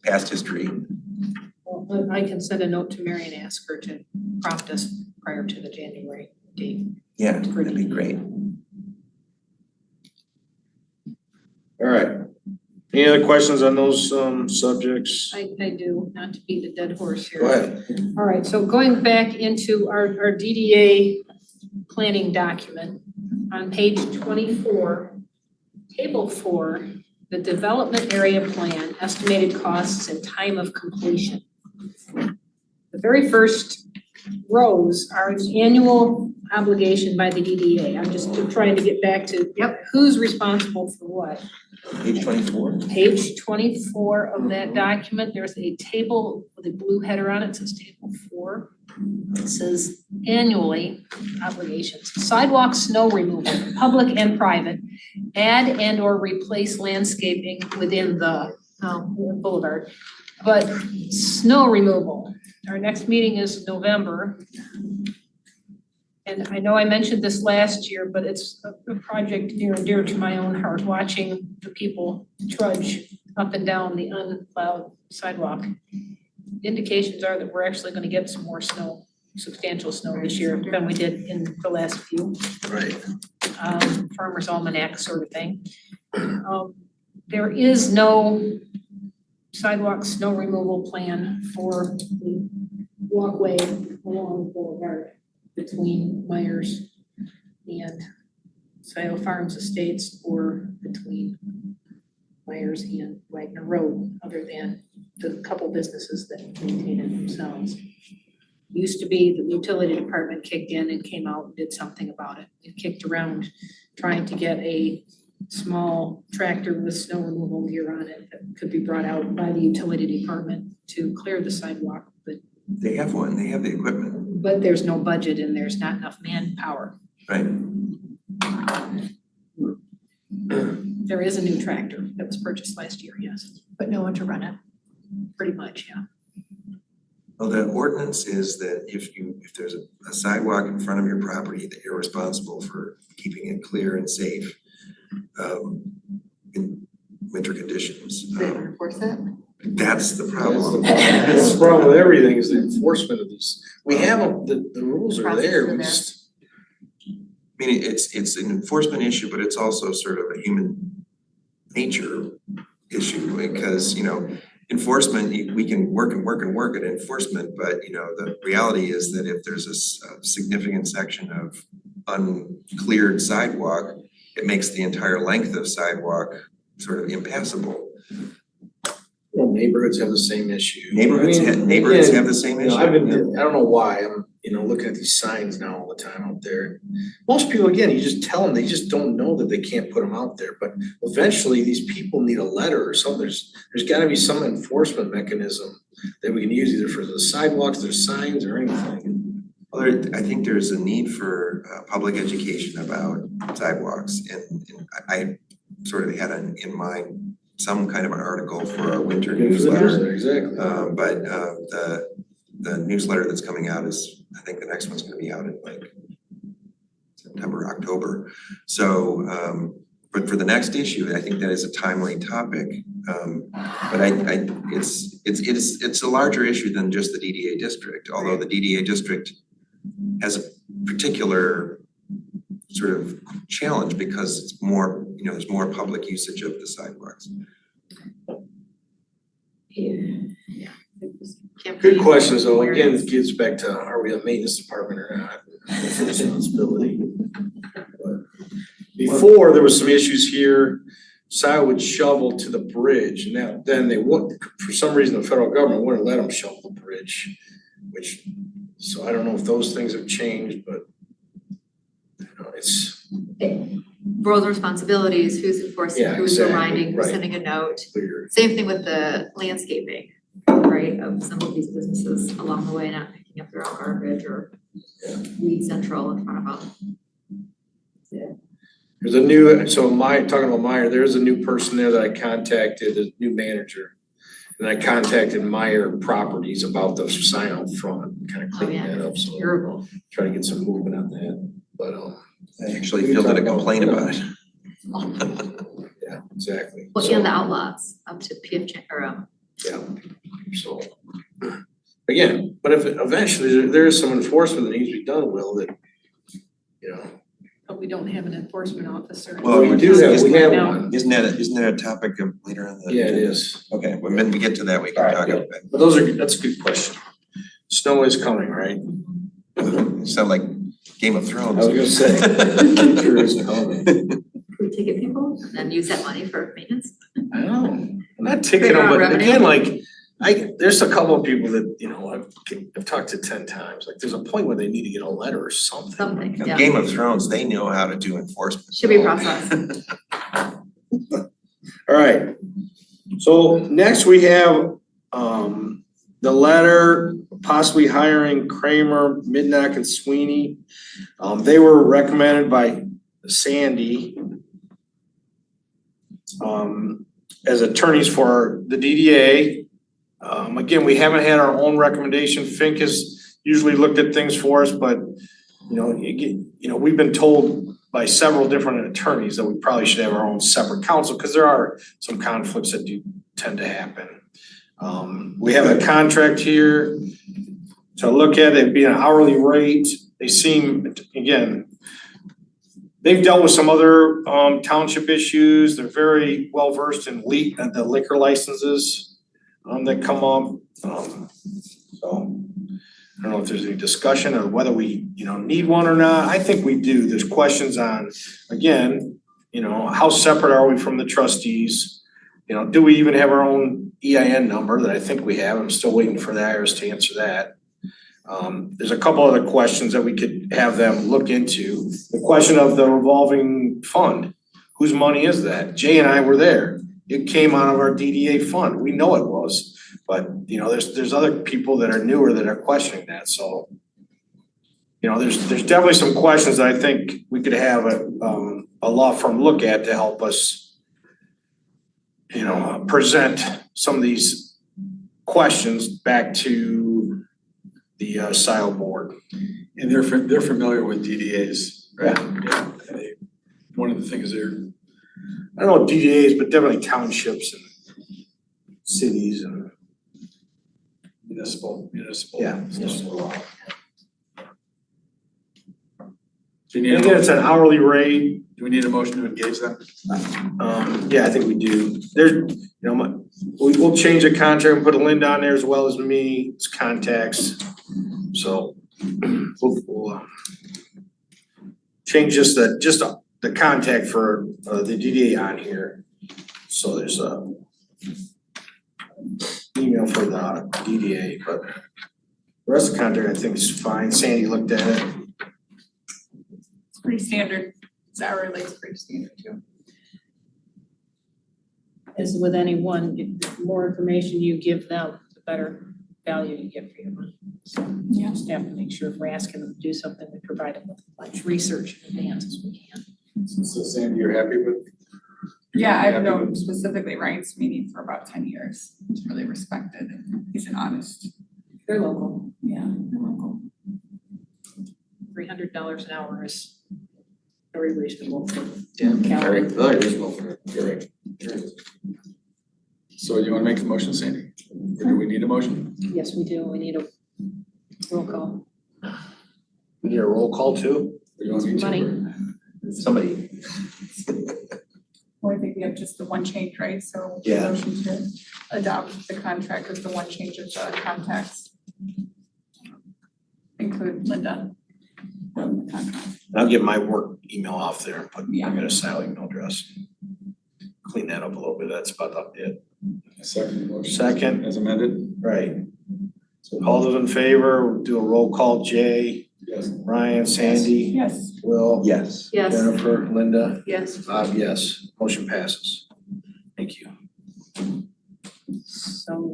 past history.
Well, I can send a note to Mary and ask her to prompt us prior to the January date.
Yeah, that'd be great.
All right. Any other questions on those subjects?
I do, not to beat a dead horse here.
Go ahead.
All right, so going back into our DDA planning document, on page 24, table 4, the development area plan, estimated costs and time of completion. The very first rows are annual obligation by the DDA. I'm just trying to get back to who's responsible for what.
Page 24.
Page 24 of that document, there's a table with a blue header on it, it says table 4. It says annually obligations, sidewalk snow removal, public and private, add and or replace landscaping within the boulevard. But snow removal, our next meeting is November. And I know I mentioned this last year, but it's a project near and dear to my own heart, watching the people trudge up and down the unplowed sidewalk. Indications are that we're actually gonna get some more snow, substantial snow this year than we did in the last few.
Right.
Farmer's almanac sort of thing. There is no sidewalk snow removal plan for the walkway along the boulevard between Myers and Scioto Farms Estates, or between Myers and Wagner Road, other than the couple businesses that maintain it themselves. Used to be the utility department kicked in and came out and did something about it. It kicked around trying to get a small tractor with snow removal gear on it that could be brought out by the utility department to clear the sidewalk,
They have one, they have the equipment,
but there's no budget and there's not enough manpower.
right?
There is a new tractor that was purchased last year, yes, but no one to run it, pretty much, yeah.
Well, the ordinance is that if there's a sidewalk in front of your property, that you're responsible for keeping it clear and safe in winter conditions.
They don't enforce it.
That's the problem.
That's the problem with everything is the enforcement of these. We have, the rules are
Processes
there,
are
we
there.
just.
I mean, it's an enforcement issue, but it's also sort of a human nature issue because, enforcement, we can work at enforcement, but the reality is that if there's a significant section of uncleared sidewalk, it makes the entire length of sidewalk sort of impassable.
Well, neighborhoods have the same issue.
Neighborhoods have the same issue.
I don't know why, I'm, looking at these signs now all the time out there. Most people, again, you just tell them, they just don't know that they can't put them out there, but eventually these people need a letter or something. There's gotta be some enforcement mechanism that we can use either for the sidewalks, their signs or anything.
Well, I think there's a need for public education about sidewalks and I sort of had in mind some kind of an article for our winter newsletter.
Exactly.
But the newsletter that's coming out is, I think the next one's gonna be out in like September, October. So, but for the next issue, I think that is a timely topic. But it's a larger issue than just the DDA district, although the DDA district has a particular sort of challenge because it's more, there's more public usage of the sidewalks.
Yeah.
Good questions, though, again, it gets back to, are we a maintenance department or not? That's a responsibility. But before, there was some issues here, Scio would shovel to the bridge, and now, then they would, for some reason, the federal government wouldn't let them shovel the bridge, so I don't know if those things have changed, but it's
Roles and responsibilities, who's enforcing,
Yeah,
who's
exactly,
reminding, who's
right.
sending a note.
clear.
Same thing with the landscaping, right, of some of these businesses along the way not picking up their own garbage or weed central in front of them.
There's talking about Meyer, there's a new person there that I contacted, a new manager. And I contacted Meyer Properties about the sign out front, kind of
Oh,
cleaning
yeah,
that up,
it's
so
terrible.
try to get some movement on that, but
I actually fielded a complaint about it.
yeah, exactly.
Well, and the outlaws up to PF or
Yeah, so, again, but if eventually there is some enforcement that needs to be done, Will, that,
But we don't have an enforcement officer.
Well,
we do have, we have one.
Isn't that a topic of later on the?
Yeah, it is.
Okay, when we get to that, we can
Alright,
talk
good.
about
But that's a good question. Snow is coming, right?
it. Sound like Game of Thrones.
I was gonna say, future is coming.
we ticket people and then use that money for maintenance.
I know, I'm not ticking
Figure
them,
out
but
revenue.
again, there's a couple of people that, I've talked to 10 times, like, there's a point where they need to get a letter or something.
Something,
Now,
yeah,
Game of Thrones, they know how to do enforcement.
should be processed.
All right, so next we have, the letter possibly hiring Kramer, Midnock and Sweeney. They were recommended by Sandy as attorneys for the DDA. Again, we haven't had our own recommendation. Fink has usually looked at things for us, but we've been told by several different attorneys that we probably should have our own separate counsel because there are some conflicts that do tend to happen. We have a contract here to look at. It'd be an hourly rate. They seem, again, they've dealt with some other township issues. They're very well versed in the liquor licenses that come up. So I don't know if there's any discussion or whether we, need one or not. I think we do. There's questions on, again, how separate are we from the trustees? You know, do we even have our own EIN number that I think we have? I'm still waiting for the IRS to answer that. There's a couple other questions that we could have them look into. The question of the revolving fund, whose money is that? Jay and I were there. It came out of our DDA fund. We know it was. But, you know, there's other people that are newer that are questioning that, so. You know, there's definitely some questions that I think we could have a law firm look at to help us, you know, present some of these questions back to the SCIO board.
And they're familiar with DDAs, right? Yeah. One of the things they're,
I don't know DDAs, but definitely townships and cities and.
municipal.
Yeah.
Do you
And
need,
again, it's an hourly rate.
do we need a motion to engage them?
Yeah, I think we do. There's, you know, we'll change the contract and put a Linda on there as well as me, it's contacts. So we'll change just the contact for the DDA on here. So there's a email for the DDA, but the rest of the contract I think is fine. Sandy looked at it.
It's pretty standard. It's hourly, it's pretty standard too.
As with anyone, the more information you give them, the better value you get for your money. So you just have to make sure if we're asking them to do something, we provide them with as much research in advance as we can.
So Sandy, you're happy with?
Yeah, I've known specifically Ryan Sweeney for about 10 years. He's really respected and he's an honest,
They're local.
yeah, they're local.
$300 an hour is very reasonable for
Yeah,
Calgary.
very reasonable for Gary.
So you wanna make the motion, Sandy? Or do we need a motion?
Yes, we do. We need a roll call.
We need a roll call too?
Or you want me to?
Money.
Somebody,
Well, I think we have just the one change, right? So
Yeah.
motion to adopt the contract with the one change of the contacts. Include Linda from the contract.
I'll get my work email off there and put,
Yeah.
I'll get a SAL email address. Clean that up a little bit, that's about it.
Second motion.
Second.
As amended?
Right. So all those in favor, we'll do a roll call, Jay,
Yes.
Ryan, Sandy,
Yes,
Will,
yes.
Yes.
Jennifer, Linda,
Yes.
Bob, yes. Motion passes. Thank you.
So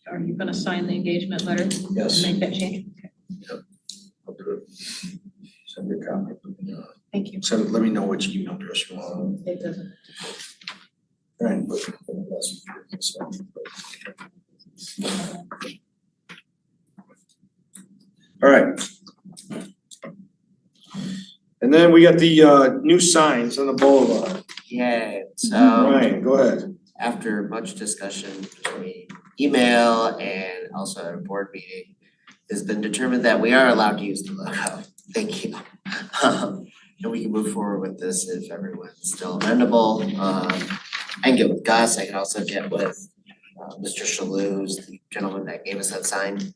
are you gonna sign the engagement letter and
Yes.
make that change? Okay.
I'll do it. Send me a copy.
Thank you.
Send, let me know which email address you want.
It doesn't.
Right. All right. And then we got the new signs on the boulevard.
Yeah, so
Ryan, go ahead.
after much discussion between email and also at a board meeting, it's been determined that we are allowed to use the logo. Thank you. And we can move forward with this if everyone's still amendable. I can get with Gus, I can also get with Mr. Shalhoub, who's the gentleman that gave us that sign.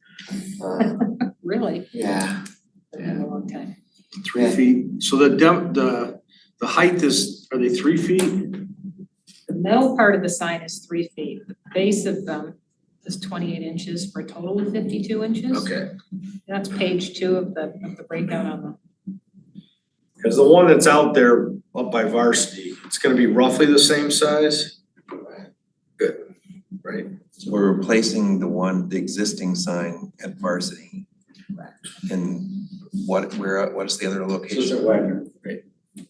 Really?
Yeah,
Been a long time.
3 feet. So the height is, are they 3 feet?
The middle part of the sign is 3 feet. The base of them is 28 inches for a total of 52 inches.
Okay.
That's page 2 of the breakout on the.
Cause the one that's out there up by Varsity, it's gonna be roughly the same size? Good, right?
So we're replacing the existing sign at Varsity. And what is the other location?
Wagner, right?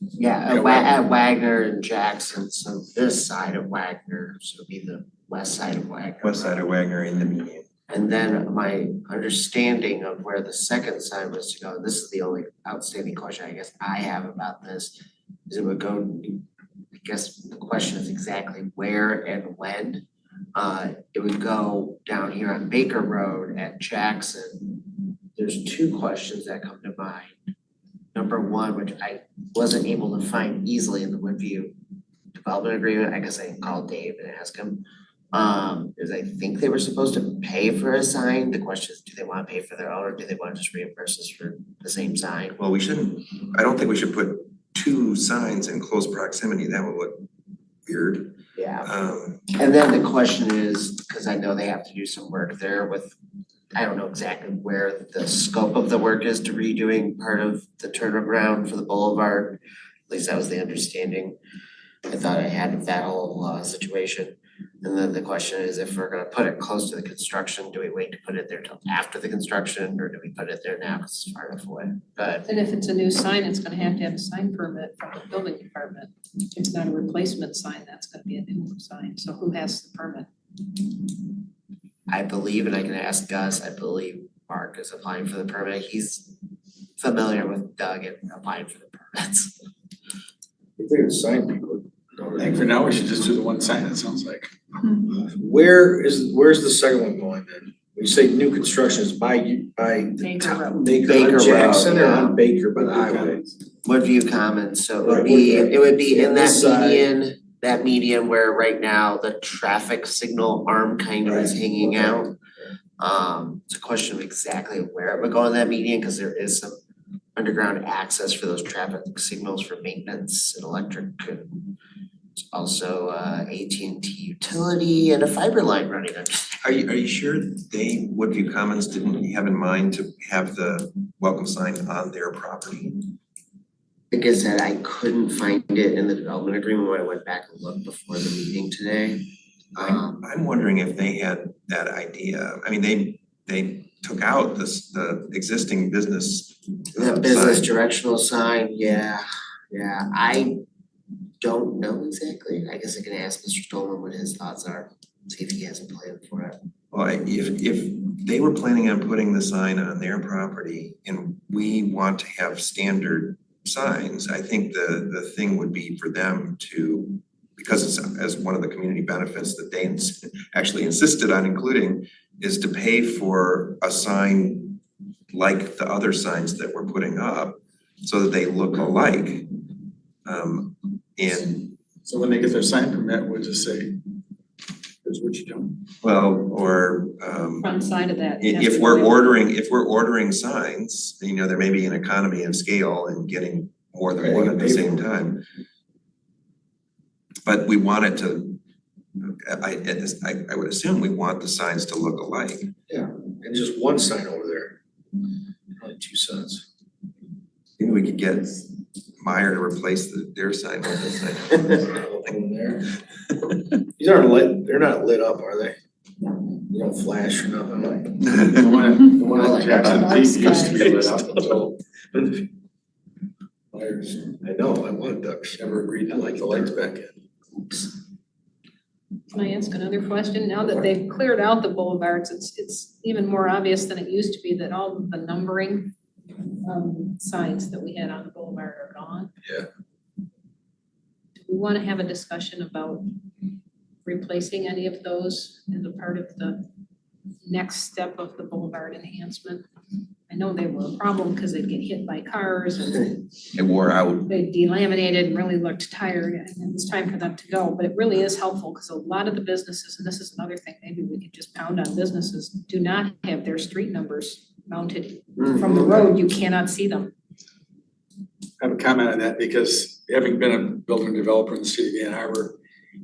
yeah, at Wagner and Jackson, so this side of Wagner, so it'd be the west side of Wagner.
West side of Wagner in the median.
And then my understanding of where the second sign was to go, this is the only outstanding question I guess I have about this, is it would go, I guess the question is exactly where and when. It would go down here on Baker Road at Jackson. There's 2 questions that come to mind. Number 1, which I wasn't able to find easily in the Woodview development agreement, I guess I can call Dave and ask him. Is I think they were supposed to pay for a sign. The question is, do they wanna pay for their own or do they wanna just reimburse us for the same sign?
Well, I don't think we should put 2 signs in close proximity. That would look weird.
Yeah. And then the question is, cause I know they have to do some work there with, I don't know exactly where the scope of the work is to redoing part of the turnaround for the boulevard. At least that was the understanding I thought I had of that whole situation. And then the question is, if we're gonna put it close to the construction, do we wait to put it there till after the construction, or do we put it there now because it's far enough away? But
And if it's a new sign, it's gonna have to have a sign permit from the building department. If it's not a replacement sign, that's gonna be a new sign, so who has the permit?
I believe, and I can ask Gus, I believe Mark is applying for the permit. He's familiar with Doug and applying for the permits.
If they're gonna sign people.
I think for now, we should just do the one sign, it sounds like.
Where's the second one going then? When you say new construction is by the
Baker Road.
Baker
Baker
on
Road,
Jackson or
yeah.
on Baker by the highway?
Woodview Commons, so
Right, Woodview.
it would be in that
This side.
median, where right now the traffic signal arm kind of is hanging out. It's a question of exactly where it would go in that median, cause there is some underground access for those traffic signals for maintenance and electric. And there's also AT&T utility and a fiber line running under.
Are you sure Woodview Commons didn't have in mind to have the welcome sign on their property?
Like I said, I couldn't find it in the development agreement when I went back and looked before the meeting today.
I'm wondering if they had that idea. I mean, they took out the existing business
The business
sign.
directional sign, yeah, I don't know exactly. I guess I can ask Mr. Stolman what his thoughts are, see if he has a plan for it.
Well, if they were planning on putting the sign on their property and we want to have standard signs, I think the thing would be for them to, because it's as one of the community benefits that they actually insisted on including, is to pay for a sign like the other signs that we're putting up so that they look alike. And
So when they get their sign permit, we'll just say, here's what you're doing.
well, or
Front side of that.
if we're ordering signs, you know, there may be an economy of scale in getting more than one at the same time. But we want it to, I would assume we want the signs to look alike.
And just one sign over there. Probably 2 cents.
Maybe we could get Meyer to replace their sign with this sign.
These aren't lit, they're not lit up, are they? You don't flash or nothing like.
The one at Jackson Deep used to be lit up until Myers
I know, I want ducks.
never agreed to light the lights back in.
Can I ask another question? Now that they've cleared out the boulevards, it's even more obvious than it used to be that all of the numbering signs that we had on the boulevard are gone.
Yeah.
Do we wanna have a discussion about replacing any of those as a part of the next step of the boulevard enhancement? I know they were a problem because they'd get hit by cars and
It wore out.
they delaminated and really looked tired and it was time for them to go. But it really is helpful because a lot of the businesses, and this is another thing, maybe we could just pound on businesses, do not have their street numbers mounted from the road. You cannot see them.
I have a comment on that because having been a builder and developer in the city of Ann Arbor,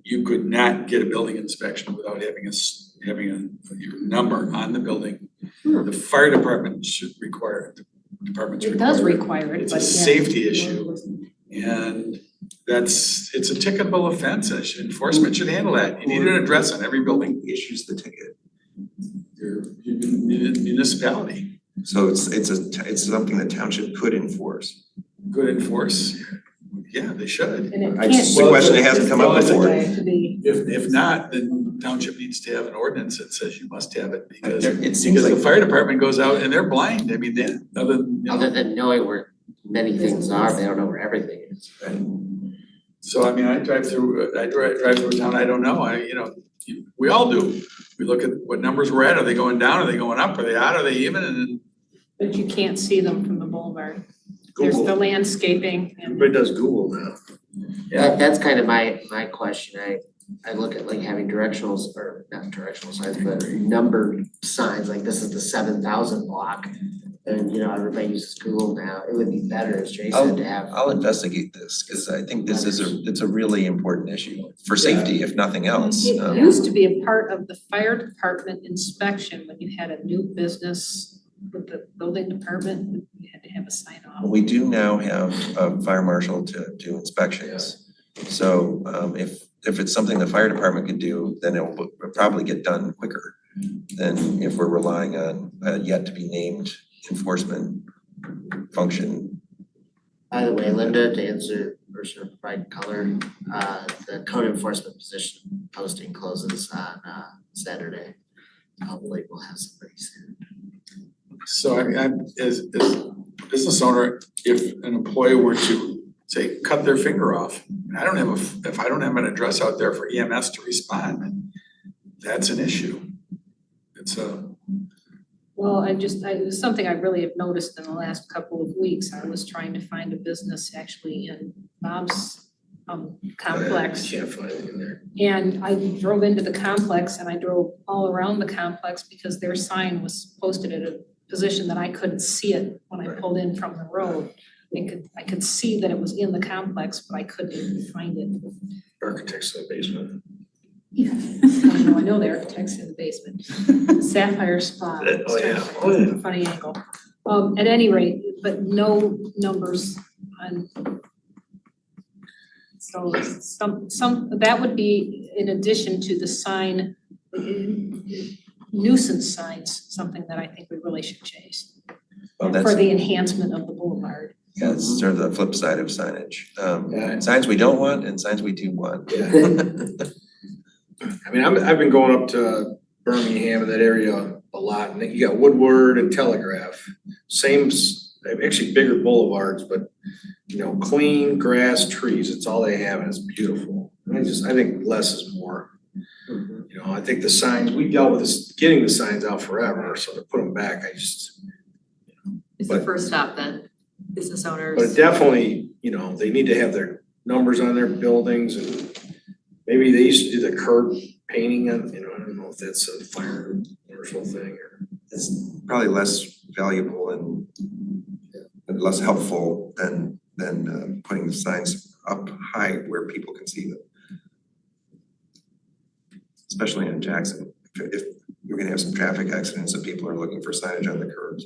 you could not get a building inspection without having your number on the building. The fire department should require it, the department's
It
required.
does require it,
It's
but
a
yeah.
safety issue and it's a ticketable offense, enforcement should handle that. You need an address on every building,
Issues the ticket.
your municipality
So it's something the township could enforce.
could enforce. Yeah, they should.
And it
I
can't.
just- the question, it hasn't come up before.
To be,
If not, then township needs to have an ordinance that says you must have it because
It seems
the
like,
fire department goes out and they're blind. I mean, they, other than, you know.
Other than knowing where many things are, they don't know where everything is.
So I mean, I drive through town, I don't know, we all do. We look at what numbers we're at, are they going down, are they going up, are they odd, are they even, and then
but you can't see them from the boulevard. There's the
Google,
landscaping and
everybody does Google now.
That's kind of my question. I look at like having directionals, or not directional signs, but numbered signs, like this is the 7,000 block. And everybody uses Google now, it would be better, as Jay said, to have.
I'll investigate this, cause I think this is it's a really important issue for safety, if nothing else.
It used to be a part of the fire department inspection when you had a new business with the building department, you had to have a sign off.
We do now have a fire marshal to do inspections. So if it's something the fire department could do, then it will probably get done quicker than if we're relying on a yet to be named enforcement function.
By the way, Linda, to answer or sort of provide color, the code enforcement position posting closes on Saturday. Hopefully we'll have somebody soon.
So as a business owner, if an employee were to say, cut their finger off, and if I don't have an address out there for EMS to respond, that's an issue. It's
Well, it was something I really have noticed in the last couple of weeks. I was trying to find a business actually in Bob's complex.
Can't find it in there.
And I drove into the complex and I drove all around the complex because their sign was posted at a position that I couldn't see it when I pulled in from the road. I could see that it was in the complex, but I couldn't even find it.
Architects in the basement.
I know the architect's in the basement. Sapphire spot.
Oh, yeah.
Funny angle. At any rate, but no numbers on. So some, that would be in addition to the sign, nuisance signs, something that I think we really should chase.
Well,
For
that's,
the enhancement of the boulevard.
yeah, it's sort of the flip side of signage.
Yeah.
Signs we don't want and signs we do want.
Yeah. I mean, I've been going up to Birmingham and that area a lot, and you got Woodward and Telegraph. Actually bigger boulevards, but clean grass, trees, it's all they have and it's beautiful. And I think less is more. I think the signs, we dealt with this, getting the signs out forever, so to put them back,
It's the first stop then, business owners.
but definitely, they need to have their numbers on their buildings and maybe they used to do the curb painting on, I don't know if that's a fire commercial thing or.
It's probably less valuable and less helpful than putting the signs up high where people can see them. Especially in Jackson, if you're gonna have some traffic accidents and people are looking for signage on the curbs.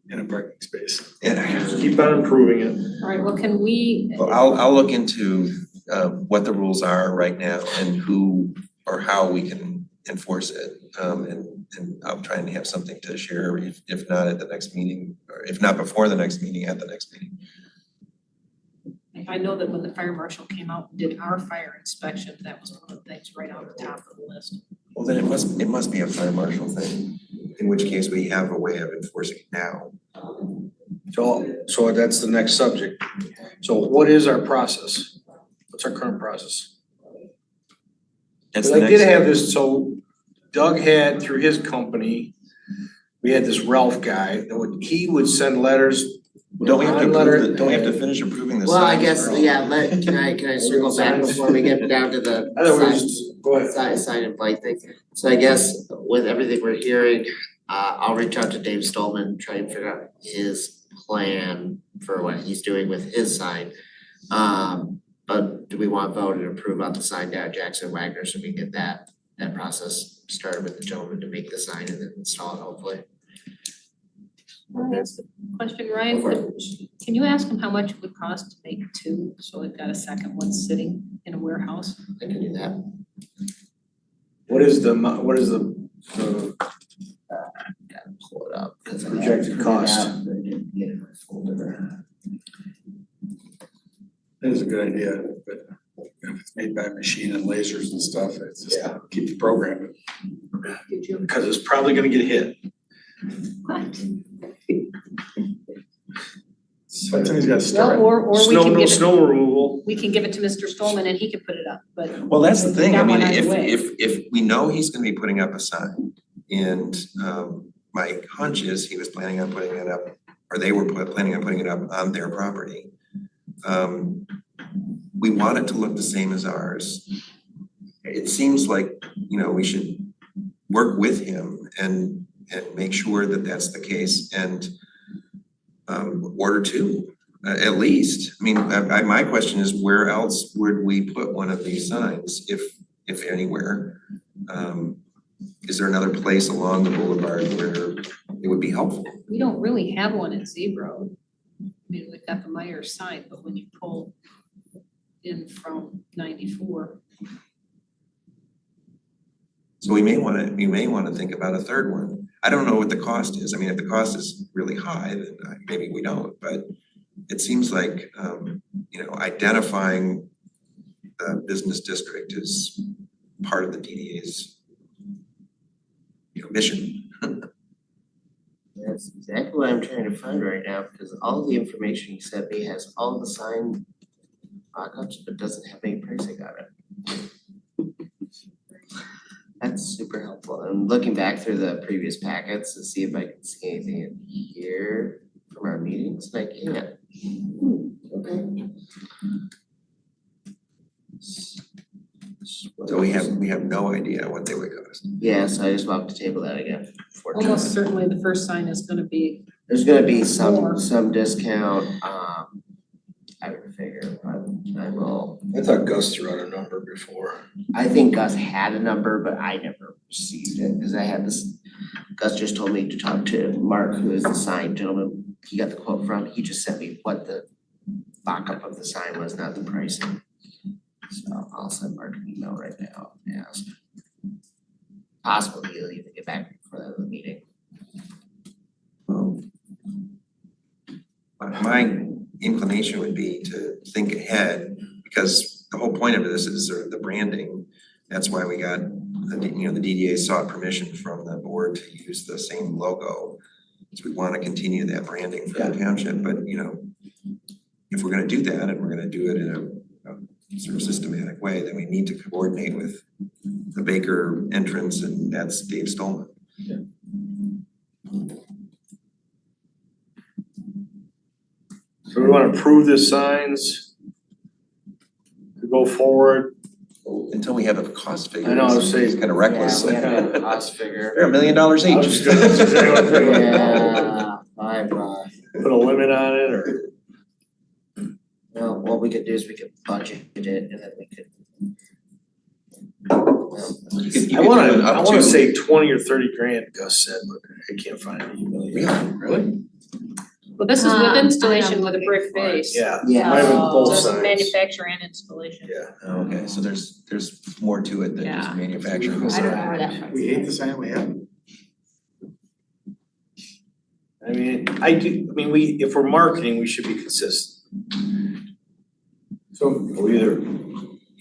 in a parking space.
And
Keep on improving it.
All right, well, can we?
well, I'll look into what the rules are right now and who or how we can enforce it. And I'm trying to have something to share, if not at the next meeting, or if not before the next meeting, at the next meeting.
I know that when the fire marshal came out and did our fire inspection, that was one of the things right on the top of the list.
Well, then it must be a fire marshal thing, in which case we have a way of enforcing it now.
So that's the next subject. So what is our process? What's our current process?
That's
But
the
I did
next.
have this, so Doug had through his company, we had this Ralph guy, he would send letters.
Don't we have to
letter-
approve don't we have to finish approving the
Well, I
signs
guess,
first?
yeah, can I circle back before we get down to the
Otherwise, go ahead.
sign and blight thing? So I guess with everything we're hearing, I'll reach out to Dave Stolman, try and figure out his plan for what he's doing with his sign. But do we want to vote and approve on the sign down Jackson Wagner so we can get that process started with the gentleman to make the sign and then install it hopefully?
Can I ask a question, Ryan? Can you ask him how much it would cost to make two, so we've got a second one sitting in a warehouse?
I can do that.
What is the
Gotta pull it up. 'Cause I
Projected
printed it
cost.
out, but I didn't get it in my folder.
That is a good idea, but if it's made by machine and lasers and stuff, it's just
Yeah.
keep the programming.
Did you?
because it's probably gonna get hit.
What?
Sometimes you gotta start.
Well, or we can give it,
Snow removal.
we can give it to Mr. Stolman and he can put it up, but.
Well, that's the
we
thing, I
got
mean,
one either way.
if we know he's gonna be putting up a sign, and my hunch is he was planning on putting it up, or they were planning on putting it up on their property. We want it to look the same as ours. It seems like, we should work with him and make sure that that's the case and order two, at least. I mean, my question is, where else would we put one of these signs, if anywhere? Is there another place along the boulevard where it would be helpful?
We don't really have one at Zebro. I mean, we've got the Myers sign, but when you pull in from 94.
So we may wanna think about a third one. I don't know what the cost is. I mean, if the cost is really high, then maybe we don't, but it seems like, identifying the business district is part of the DDA's, mission.
That's exactly what I'm trying to find right now, because all the information you sent me has all the sign mock-ups, but doesn't have any pricing on it. That's super helpful. I'm looking back through the previous packets to see if I can see anything in here from our meetings, and I can't. Okay.
So we have no idea what they would cost.
Yeah, so I just will have to table that again, unfortunately.
Almost certainly the first sign is gonna be,
There's gonna be
More.
some discount, I would figure, but I will.
I thought Gus threw out a number before.
I think Gus had a number, but I never received it, cause I had this, Gus just told me to talk to Mark, who is the sign gentleman he got the quote from, he just sent me what the mock-up of the sign was, not the pricing. So I'll send Mark an email right now and ask. Possibly he'll even get back before the end of the meeting.
My inclination would be to think ahead, because the whole point of this is sort of the branding. That's why we got, the DDA sought permission from the board to use the same logo. So we wanna continue that branding for the township, but if we're gonna do that and we're gonna do it in a sort of systematic way, then we need to coordinate with the Baker entrance, and that's Dave Stolman.
So we wanna approve the signs to go forward.
Until we have a cost figure.
I know, I was saying-
It's kind of reckless.
Yeah, we have a cost figure.
They're $1 million
I was
each.
just gonna- does anyone think-
Yeah, I've,
Put a limit on it, or?
well, what we could do is we could budget it and then we could.
You could do
I
it up
wanna
to-
say 20 or 30 grand, Gus said, but I can't find any million.
Really?
well, this is
I
with
am
installation with a
looking
brick
for it.
base.
Yeah,
Yeah.
might have been both
So it's
sides.
manufacture and installation.
Yeah.
Oh, okay, so there's more to it than just
Yeah.
manufacturing.
I don't know where that price
We hate the sign we have.
I mean, if we're marketing, we should be consistent.
So
We either,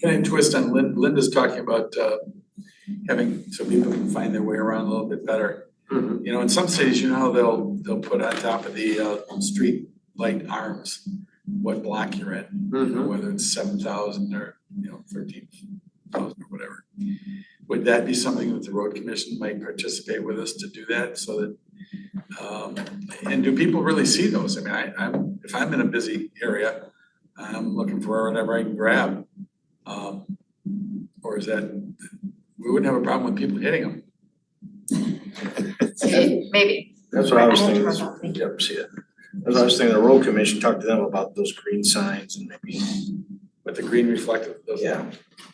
kind of twist on Linda's talking about having, so people can find their way around a little bit better.
Mhm.
You know, in some cities, you know how they'll put on top of the street light arms what block you're in, you know, whether it's 7,000 or, 13,000 or whatever. Would that be something that the road commission might participate with us to do that, so that and do people really see those? I mean, I'm if I'm in a busy area, I'm looking for whatever I can grab. Or is that, we wouldn't have a problem with people hitting them.
Maybe.
that's what I was
I
thinking,
hadn't heard that, thank you.
yep, see it. That's what I was thinking, the road commission, talk to them about those green signs and maybe,
With the green reflective, those.
yeah.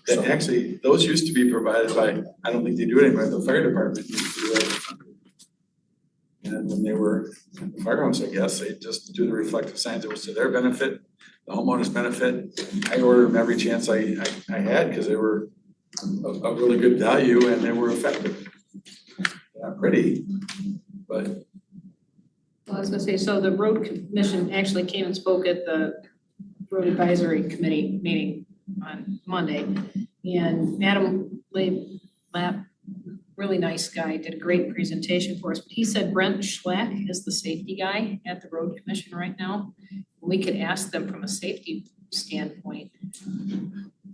And actually, those used to be provided by, I don't think they do it anymore, the fire department used to do that. And when they were in the firehouse, I guess, they just do the reflective signs, it was to their benefit, the homeowners' benefit. I ordered them every chance I had, cause they were of really good value and they were effective. Not pretty, but
Well, I was gonna say, so the road commission actually came and spoke at the road advisory committee meeting on Monday. And Adam Lap, really nice guy, did a great presentation for us. But he said Brent Schlack is the safety guy at the road commission right now. We could ask them from a safety standpoint,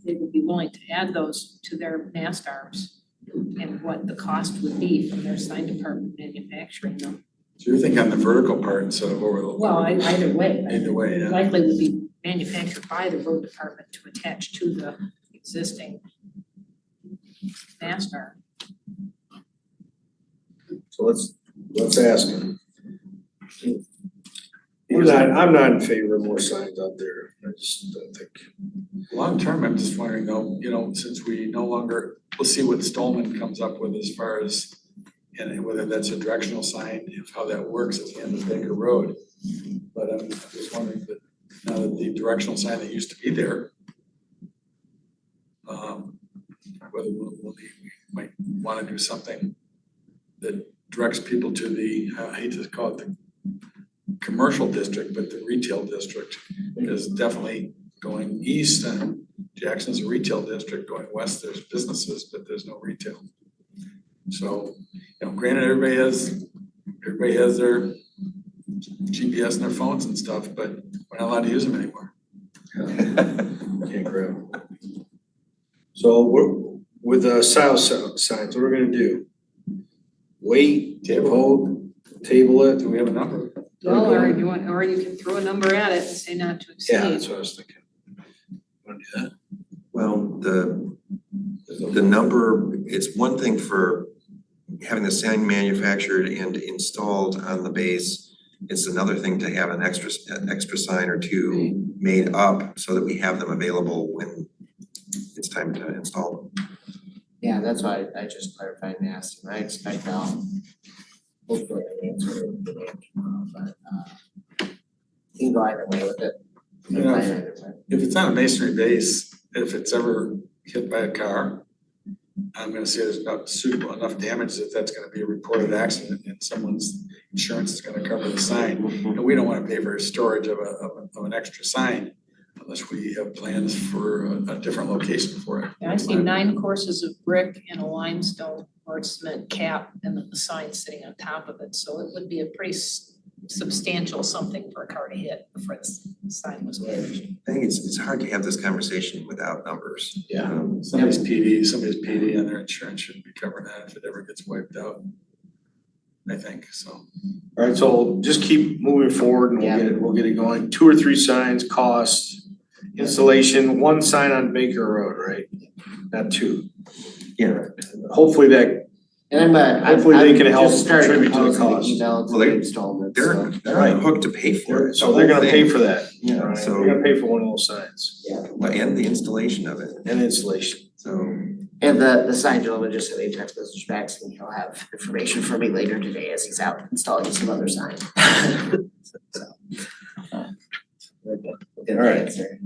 they would be willing to add those to their mast arms and what the cost would be from their sign department manufacturing them.
so you're thinking on the vertical part instead of over the.
Well, either way.
Either way, yeah.
Likely would be manufactured by the road department to attach to the existing mast arm.
So let's ask him. I'm not in favor of more signs out there, I just don't think.
Long term, I'm just wondering though, you know, since we no longer, we'll see what Stolman comes up with as far as, and whether that's a directional sign, if how that works at the end of Baker Road. But I'm just wondering that now that the directional sign that used to be there, whether we might wanna do something that directs people to the, I hate to call it the commercial district, but the retail district, because definitely going east and Jackson's a retail district, going west, there's businesses, but there's no retail. So, you know, granted, everybody has their GPS in their phones and stuff, but we're not allowed to use them anymore.
Can't grab. So with the south signs, what we're gonna do? Wait, table it?
Do we have a number?
Well, or you can throw a number at it and say not to exceed.
Yeah, that's what I was thinking. Wanna do that?
Well, the number, it's one thing for having the sign manufactured and installed on the base. It's another thing to have an extra sign or two made up so that we have them available when it's time to install them.
Yeah, that's why I just clarified and asked, and I expect hopefully an answer tomorrow, but you can go either way with it.
You know,
Either way.
if it's on a masonry base, if it's ever hit by a car, I'm gonna say there's not suitable enough damage that that's gonna be a reported accident and someone's insurance is gonna cover the sign. And we don't wanna pay for storage of an extra sign unless we have plans for a different location for it.
I see 9 courses of brick and a limestone or cement cap and then the sign sitting on top of it. So it would be a pretty substantial something for a car to hit before the sign was finished.
I think it's hard to have this conversation without numbers.
Yeah.
Somebody's PD and their insurance shouldn't be covering that if it ever gets wiped out. I think, so.
Alright, so just keep moving forward and we'll get it going. 2 or 3 signs, cost, installation, 1 sign on Baker Road, right? Not 2. Yeah, hopefully that,
And I'm
Hopefully they can help
just started
contribute to the
composing
cost.
email to
Well,
the installment, so.
They're on the hook to pay for it.
so they're gonna pay for that.
Yeah,
Right,
so,
they're gonna pay for one of those signs
and the installation of it,
and installation.
so.
And the sign gentleman just sent me a text message back saying he'll have information for me later today as he's out installing some other sign. So, good
All right.
answer.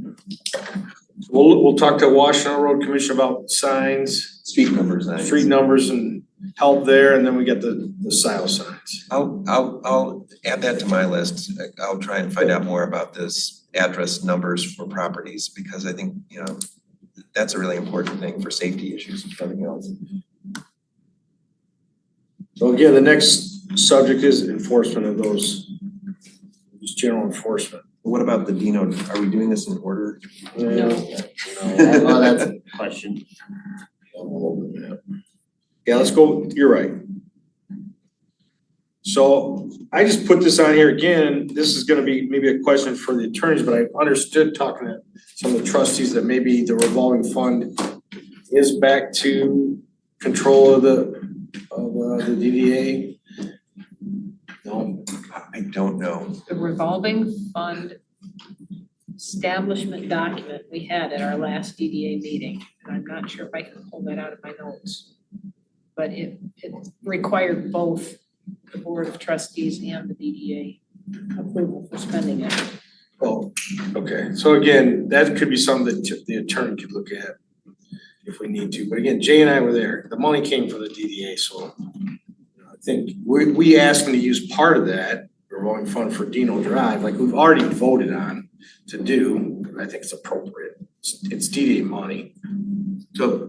We'll talk to Washington Road Commission about signs,
Street numbers, nice.
street numbers and help there, and then we get the SIO signs.
I'll add that to my list. I'll try and find out more about this address numbers for properties, because I think, you know, that's a really important thing for safety issues and everything else.
So again, the next subject is enforcement of those, just general enforcement.
What about the Dino, are we doing this in order?
No.
Well, that's a question.
Yeah, let's go, you're right. So I just put this on here again, this is gonna be maybe a question for the attorneys, but I understood talking to some of the trustees that maybe the revolving fund is back to control of the DDA. No,
I don't know.
The revolving fund establishment document we had at our last DDA meeting, and I'm not sure if I can pull that out of my notes. But it required both the board of trustees and the DDA approval for spending it.
oh, okay, so again, that could be something that the attorney could look at if we need to, but again, Jay and I were there, the money came from the DDA, so I think we asked them to use part of that revolving fund for Dino Drive, like we've already voted on to do, I think it's appropriate. It's DDA money.
So,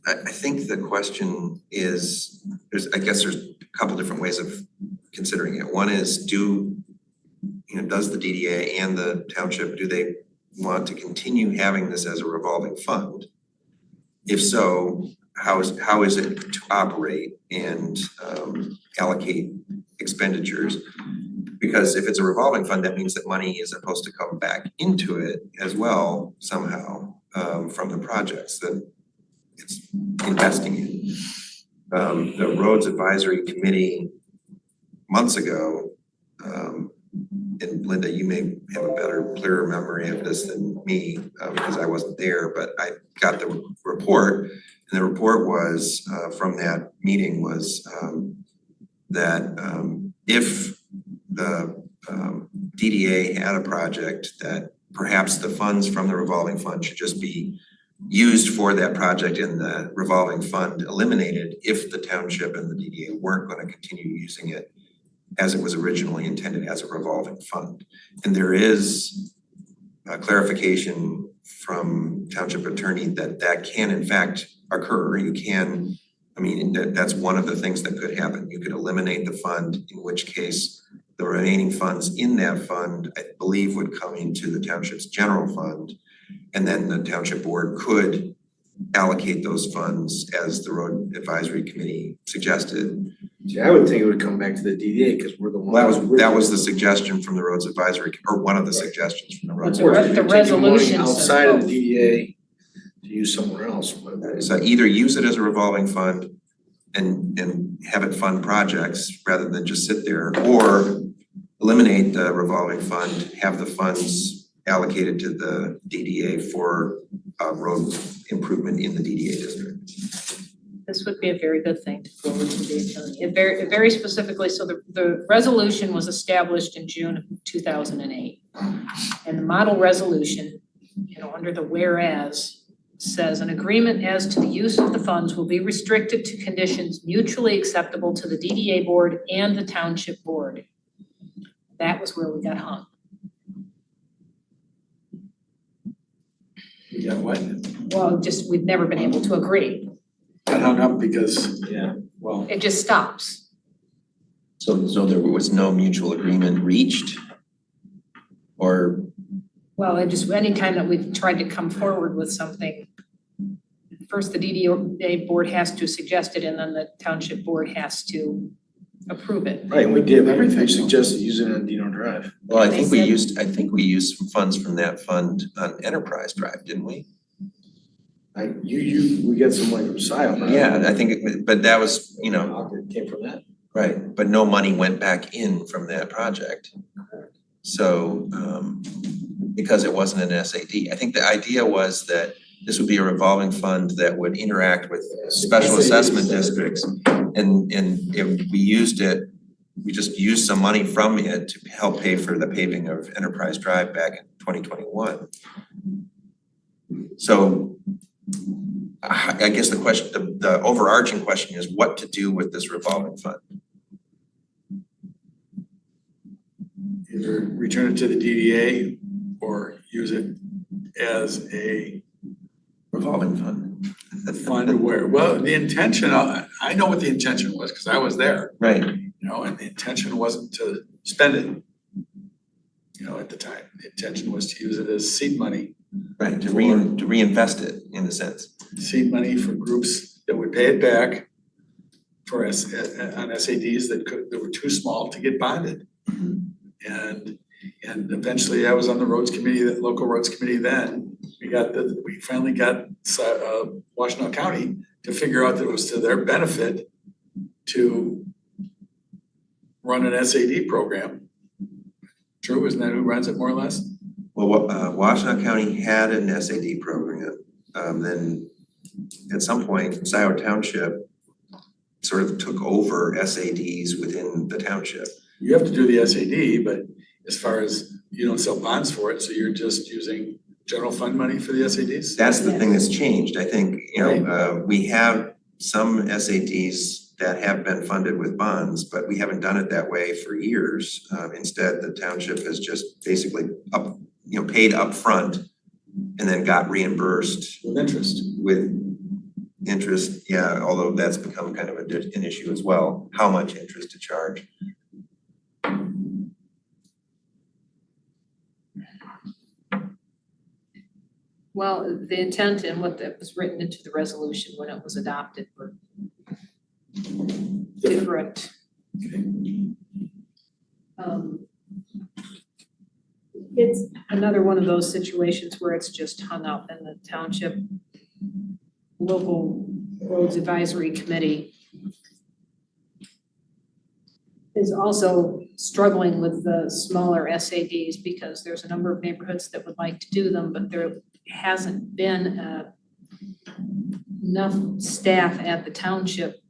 I think the question is, there's a couple different ways of considering it. One is, does the DDA and the township, do they want to continue having this as a revolving fund? If so, how is it to operate and allocate expenditures? Because if it's a revolving fund, that means that money is supposed to come back into it as well somehow from the projects that it's investing in. the roads advisory committee months ago, and Linda, you may have a better, clearer memory of this than me, because I wasn't there, but I got the report. And the report was, from that meeting was, that if the DDA had a project that perhaps the funds from the revolving fund should just be used for that project and the revolving fund eliminated if the township and the DDA weren't gonna continue using it as it was originally intended as a revolving fund. And there is a clarification from township attorney that that can in fact occur. You can, I mean, that's one of the things that could happen. You could eliminate the fund, in which case the remaining funds in that fund, I believe, would come into the township's general fund. And then the township board could allocate those funds as the road advisory committee suggested.
See, I would think it would come back to the DDA, cause we're the one.
That was the suggestion from the roads advisory, or one of the suggestions from the roads.
The resolution says
Outside of
both.
the DDA to use somewhere else, but.
So either use it as a revolving fund and have it fund projects rather than just sit there, or eliminate the revolving fund, have the funds allocated to the DDA for road improvement in the DDA district.
This would be a very good thing to forward to the attorney. It very specifically, so the resolution was established in June of 2008. And the model resolution, under the whereas, says an agreement as to the use of the funds will be restricted to conditions mutually acceptable to the DDA board and the township board. That was where we got hung.
You got what?
Well, just, we've never been able to agree.
Got hung up because,
Yeah.
well,
It just stops.
So there was no mutual agreement reached? Or,
Well, it just, anytime that we've tried to come forward with something, first the DDA board has to suggest it and then the township board has to approve it.
Right, we did, everything suggested using it on Dino Drive.
well, I
They
think we
said-
used some funds from that fund on Enterprise Drive, didn't we?
We got some money from ScioTwp, right?
Yeah, I think, but that was,
It came from that.
right, but no money went back in from that project. So, because it wasn't an SAD, I think the idea was that this would be a revolving fund that would interact with special assessment districts. And if we used it, we just used some money from it to help pay for the paving of Enterprise Drive back in 2021. So I guess the question, the overarching question is what to do with this revolving fund.
either return it to the DDA or use it as a
Revolving fund.
fund where, well, the intention, I know what the intention was, cause I was there,
Right,
and the intention wasn't to spend it. At the time, the intention was to use it as seed money
right, to reinvest it in a sense.
seed money for groups that would pay it back for on SADs that were too small to get bonded. And eventually I was on the roads committee, that local roads committee then. We finally got Washtenaw County to figure out that it was to their benefit to run an SAD program. True, isn't that who runs it more or less?
Well, Washtenaw County had an SAD program. Then at some point, Scioto Township sort of took over SADs within the township.
You have to do the SAD, but as far as you don't sell bonds for it, so you're just using general fund money for the SADs?
That's the thing that's changed. I think, we have some SADs that have been funded with bonds, but we haven't done it that way for years. Instead, the township has just basically paid upfront and then got reimbursed
With interest.
with interest, yeah, although that's become kind of an issue as well, how much interest to charge.
Well, the intent and what that was written into the resolution when it was adopted were different. It's another one of those situations where it's just hung up in the township local roads advisory committee is also struggling with the smaller SADs because there's a number of neighborhoods that would like to do them, but there hasn't been enough staff at the township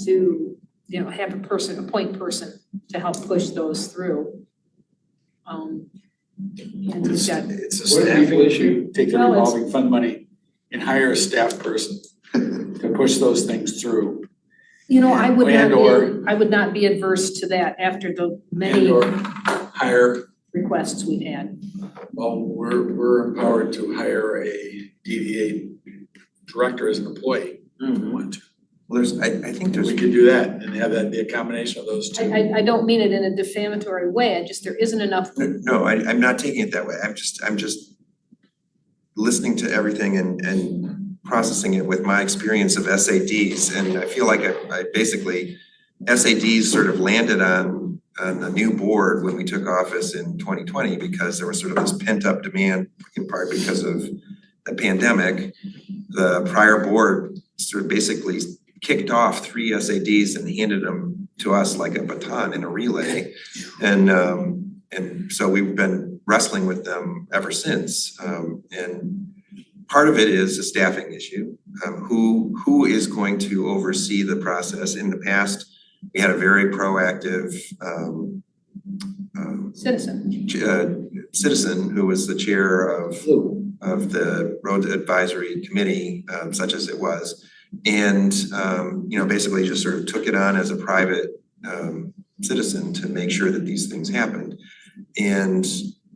to, you know, have a point person to help push those through. And we've got,
It's a What if staffing issue? Take the
Well, it's-
revolving fund money and hire a staff person to push those things through.
you know, I would
And/or-
not be adverse to that after the many
And or hire,
requests we've had.
well, we're empowered to hire a DDA director as an employee if we want to.
Well, I think there's.
We could do that and have that be a combination of those two.
I don't mean it in a defamatory way, there isn't enough.
No, I'm not taking it that way. I'm just listening to everything and processing it with my experience of SADs. And I feel like I basically, SADs sort of landed on a new board when we took office in 2020 because there was sort of this pent up demand in part because of the pandemic. The prior board sort of basically kicked off 3 SADs and handed them to us like a baton in a relay. And so we've been wrestling with them ever since. And part of it is a staffing issue. Who is going to oversee the process? In the past, we had a very proactive citizen who was the chair of the road advisory committee, such as it was. And, you know, basically just sort of took it on as a private citizen to make sure that these things happened. And,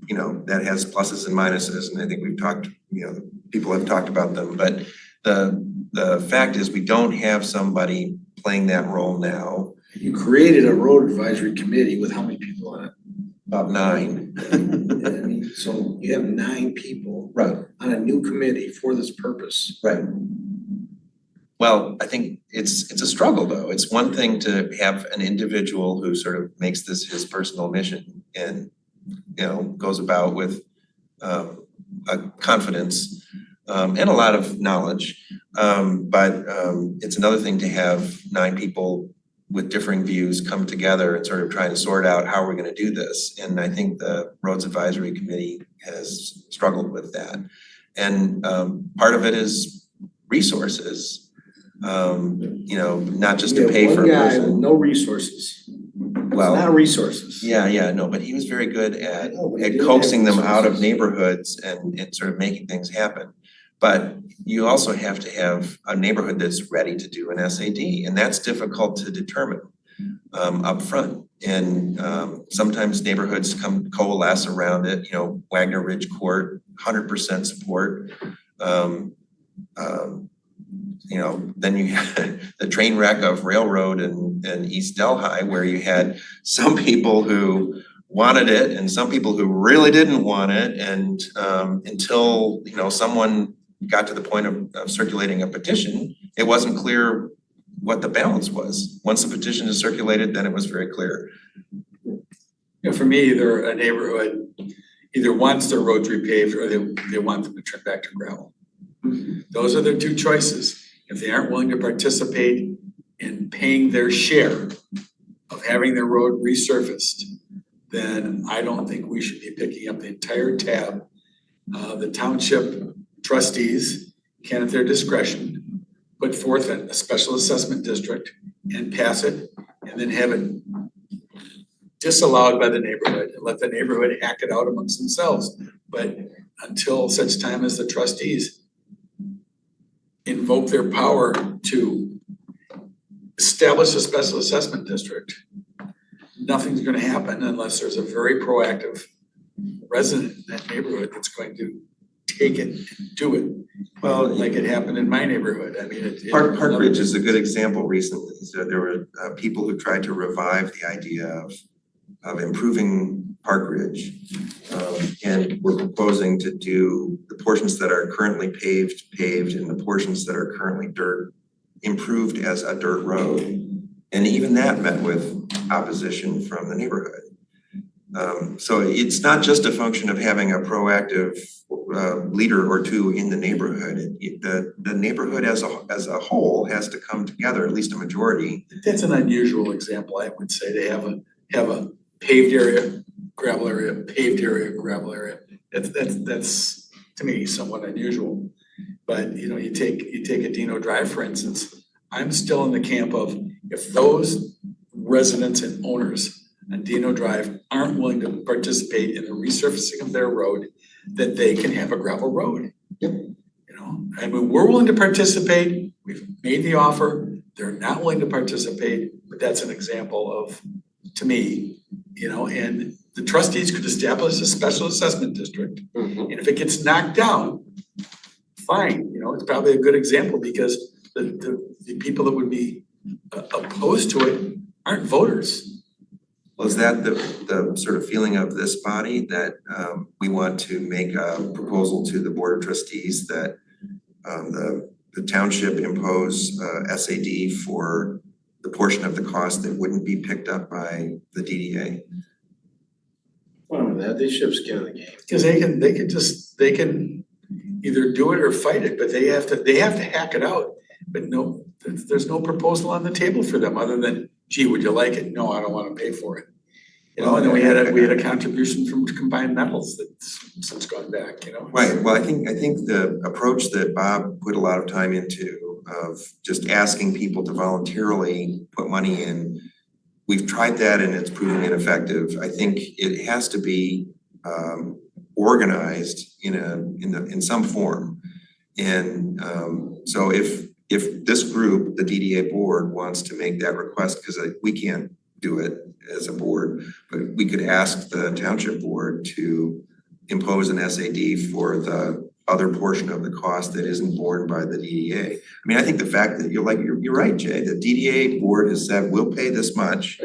you know, that has pluses and minuses, and I think we've talked, you know, people have talked about them, but the fact is we don't have somebody playing that role now.
You created a road advisory committee with how many people on it?
About 9.
I mean, so you have 9 people
Right.
on a new committee for this purpose.
Right. Well, I think it's a struggle though. It's one thing to have an individual who sort of makes this his personal mission and, you know, goes about with a confidence and a lot of knowledge. But it's another thing to have 9 people with differing views come together and sort of try to sort out how we're gonna do this. And I think the Roads Advisory Committee has struggled with that. And part of it is resources. You know, not just to pay for a
You have one guy with
person.
no resources. It's
Well,
not resources.
yeah, no, but he was very good at
know, but he
at
didn't
coaxing
have
them out of
resources.
neighborhoods and sort of making things happen. But you also have to have a neighborhood that's ready to do an SAD, and that's difficult to determine upfront. And sometimes neighborhoods coalesce around it, you know, Wagner Ridge Court, 100% support. You know, then you had the train wreck of Railroad and East Delhi, where you had some people who wanted it and some people who really didn't want it. And until, you know, someone got to the point of circulating a petition, it wasn't clear what the balance was. Once the petition is circulated, then it was very clear.
You know, for me, either a neighborhood either wants their roads repaved or they want them to turn back to gravel. Those are their 2 choices. If they aren't willing to participate in paying their share of having their road resurfaced, then I don't think we should be picking up the entire tab. The township trustees can, at their discretion, put forth a special assessment district and pass it, and then have it disallowed by the neighborhood and let the neighborhood hack it out amongst themselves. But until such time as the trustees invoke their power to establish a special assessment district, nothing's gonna happen unless there's a very proactive resident in that neighborhood that's going to take it and do it.
Well,
Like it happened in my neighborhood. I mean,
Park Ridge is a good example recently. So there were people who tried to revive the idea of improving Park Ridge. And we're proposing to do the portions that are currently paved, and the portions that are currently dirt, improved as a dirt road. And even that met with opposition from the neighborhood. So it's not just a function of having a proactive leader or two in the neighborhood. The neighborhood as a whole has to come together, at least a majority.
That's an unusual example, I would say, to have a paved area, gravel area, paved area, gravel area. That's to me somewhat unusual. But you take a Dino Drive, for instance, I'm still in the camp of if those residents and owners on Dino Drive aren't willing to participate in the resurfacing of their road, that they can have a gravel road.
Yep.
I mean, we're willing to participate, we've made the offer, they're not willing to participate, but that's an example of, to me, and the trustees could establish a special assessment district. And if it gets knocked down, fine, it's probably a good example because the people that would be opposed to it aren't voters.
Was that the sort of feeling of this body that we want to make a proposal to the Board of Trustees that the township impose SAD for the portion of the cost that wouldn't be picked up by the DDA?
Well, they should have skin in the game.
Because they can either do it or fight it, but they have to hack it out. But no, there's no proposal on the table for them other than, gee, would you like it? No, I don't wanna pay for it. And then we had a contribution from Combined Metals that's since gone back,
Right, well, I think the approach that Bob put a lot of time into of just asking people to voluntarily put money in, we've tried that and it's proven ineffective. I think it has to be organized in some form. And so if this group, the DDA board, wants to make that request, because we can't do it as a board, but we could ask the township board to impose an SAD for the other portion of the cost that isn't borne by the DDA. I mean, I think the fact that you're right, Jay, the DDA board has said, we'll pay this much.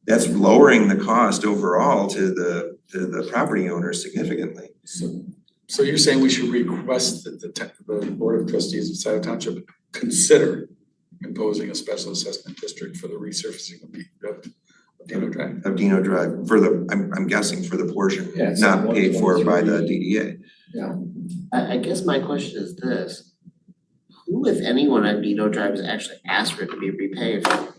That's lowering the cost overall to the property owners significantly.
So you're saying we should request that the Board of Trustees of Scioto Township consider imposing a special assessment district for the resurfacing of Dino Drive?
Of Dino Drive, I'm guessing for the portion
Yeah, it's
not
not
paid for by the
1.3.
DDA.
I guess my question is this, who, if anyone on Dino Drive has actually asked for it to be repaved? Have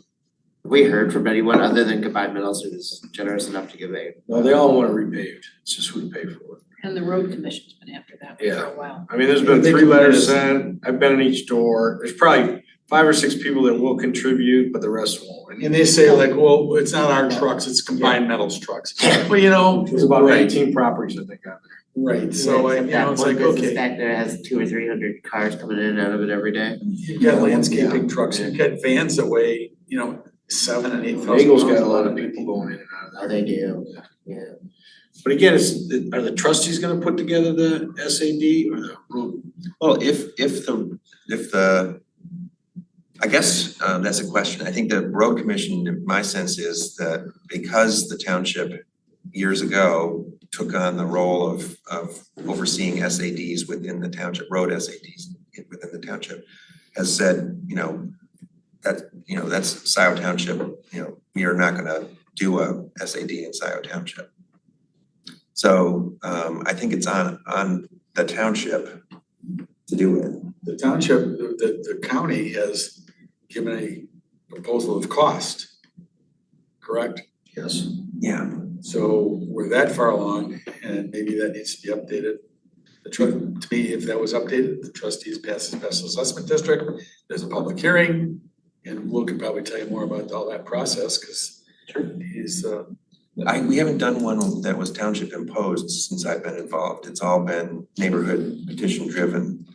we heard from anyone other than Combined Metals who was generous enough to give a?
No, they all want it repaved, it's just who to pay for it.
And the road commission's been after that for
Yeah.
a while.
I mean, there's been
They
3
do
letters
this.
sent, I've been in each door, there's probably 5 or 6 people that will contribute, but the rest won't.
And they say like, well, it's not our trucks, it's Combined Metals trucks. Well,
There's about
right,
18 properties I think out there.
right, so it's like,
One business
okay,
back there has 200 or 300 cars coming in and out of it every day.
you've got landscaping trucks, you've got vans that weigh, 7,000 and 8,000 pounds.
Eagle's got a lot of people going in and out of
Oh,
there.
they do, yeah.
But again, are the trustees gonna put together the SAD or the road?
Well, if the, I guess that's a question. I think the road commission, my sense is that because the township years ago took on the role of overseeing SADs within the township, road SADs within the township, has said, that's Scioto Township, we are not gonna do a SAD in Scioto Township. So I think it's on the township to do it.
The township, the county has given a proposal of cost, correct?
Yes.
Yeah.
So we're that far along and maybe that needs to be updated. To me, if that was updated, the trustees pass a special assessment district, there's a public hearing. And Will could probably tell you more about all that process, cause he's
We haven't done one that was township imposed since I've been involved. It's all been neighborhood petition driven.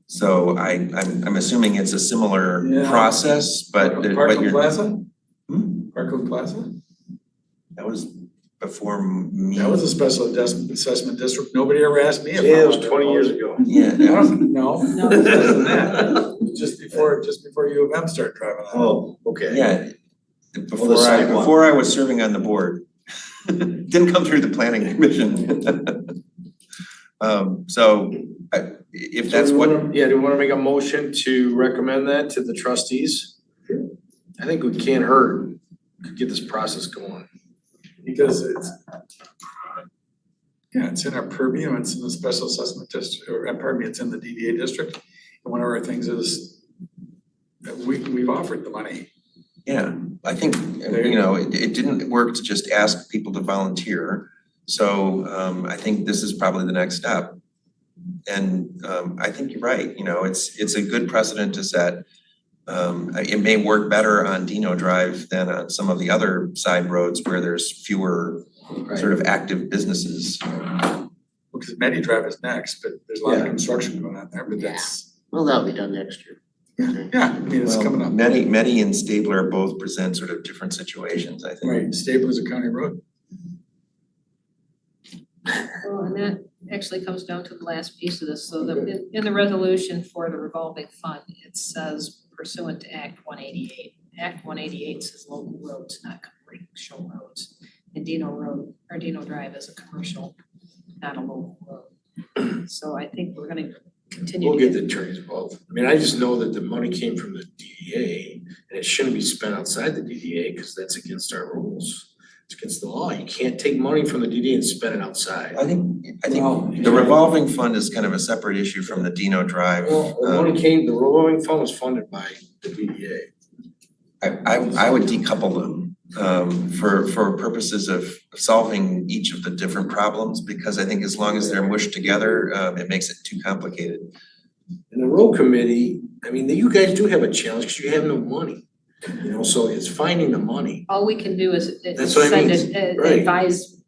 So I'm assuming it's a similar
Yeah.
process, but
Parkland
you're,
Plaza?
Hmm?
Parkland Plaza?
that was before me.
That was a special assessment district, nobody ever asked me if I
Yeah, it was
wanted to
20 years
oppose it.
ago.
Yeah,
I don't, no,
No.
it was less than that, It was just before U of M started driving on it.
Oh, okay.
yeah.
Well, the sidewalk.
Before I was serving on the board. Didn't come through the planning commission. So if that's what,
do we wanna make a motion to recommend that to the trustees? I think we can't hurt, could get this process going.
because it's in our purview, it's in the special assessment district, or pardon me, it's in the DDA district. And one of our things is that we've offered the money.
Yeah, I think, it didn't work to just ask people to volunteer. So I think this is probably the next step. And I think you're right, it's a good precedent to set. It may work better on Dino Drive than on some of the other side roads where there's fewer sort of active businesses.
Because Medi Drive is next, but there's a lot of construction going on there, but that's,
Well, that'll be done next year.
yeah, I mean, it's coming up.
Many and Stabler both present sort of different situations, I think.
Right, Stable is a county road.
Well, and that actually comes down to the last piece of this, so that in the resolution for the revolving fund, it says pursuant to Act 188. Act 188 says local roads, not commercial roads. And Dino Drive is a commercial, not a local road. So I think we're gonna continue
We'll
to
get the attorneys involved. I mean, I just know that the money came from the DDA and it shouldn't be spent outside the DDA because that's against our rules. It's against the law. You can't take money from the DDA and spend it outside.
I think
Well,
the revolving fund is kind of a separate issue from the Dino Drive.
Well, the revolving fund was funded by the DDA.
I would decouple them for purposes of solving each of the different problems, because I think as long as they're mushed together, it makes it too complicated.
And the road committee, I mean, you guys do have a challenge because you have no money. So it's finding the money.
all we can do is
That's what I
send
mean,
it,
right.
advise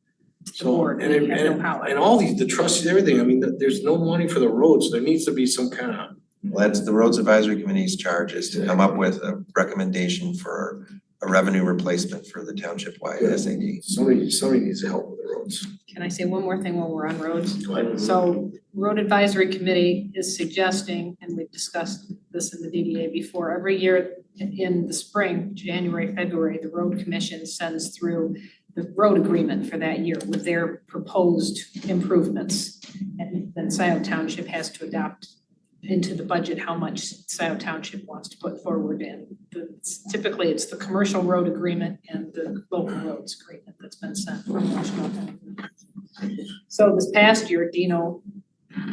the
So,
board,
and
we have no power.
and all the trustees, everything, I mean, there's no money for the roads. There needs to be some kind of,
Well, that's the Roads Advisory Committee's charge, is to come up with a recommendation for a revenue replacement for the township-wide SAD.
somebody needs to help with the roads.
Can I say one more thing while we're on roads?
Go ahead.
So Road Advisory Committee is suggesting, and we've discussed this in the DDA before, every year in the spring, January, February, the road commission sends through the road agreement for that year with their proposed improvements. And then Scioto Township has to adopt into the budget how much Scioto Township wants to put forward in. Typically, it's the commercial road agreement and the local roads agreement that's been sent from Washington. So this past year, Dino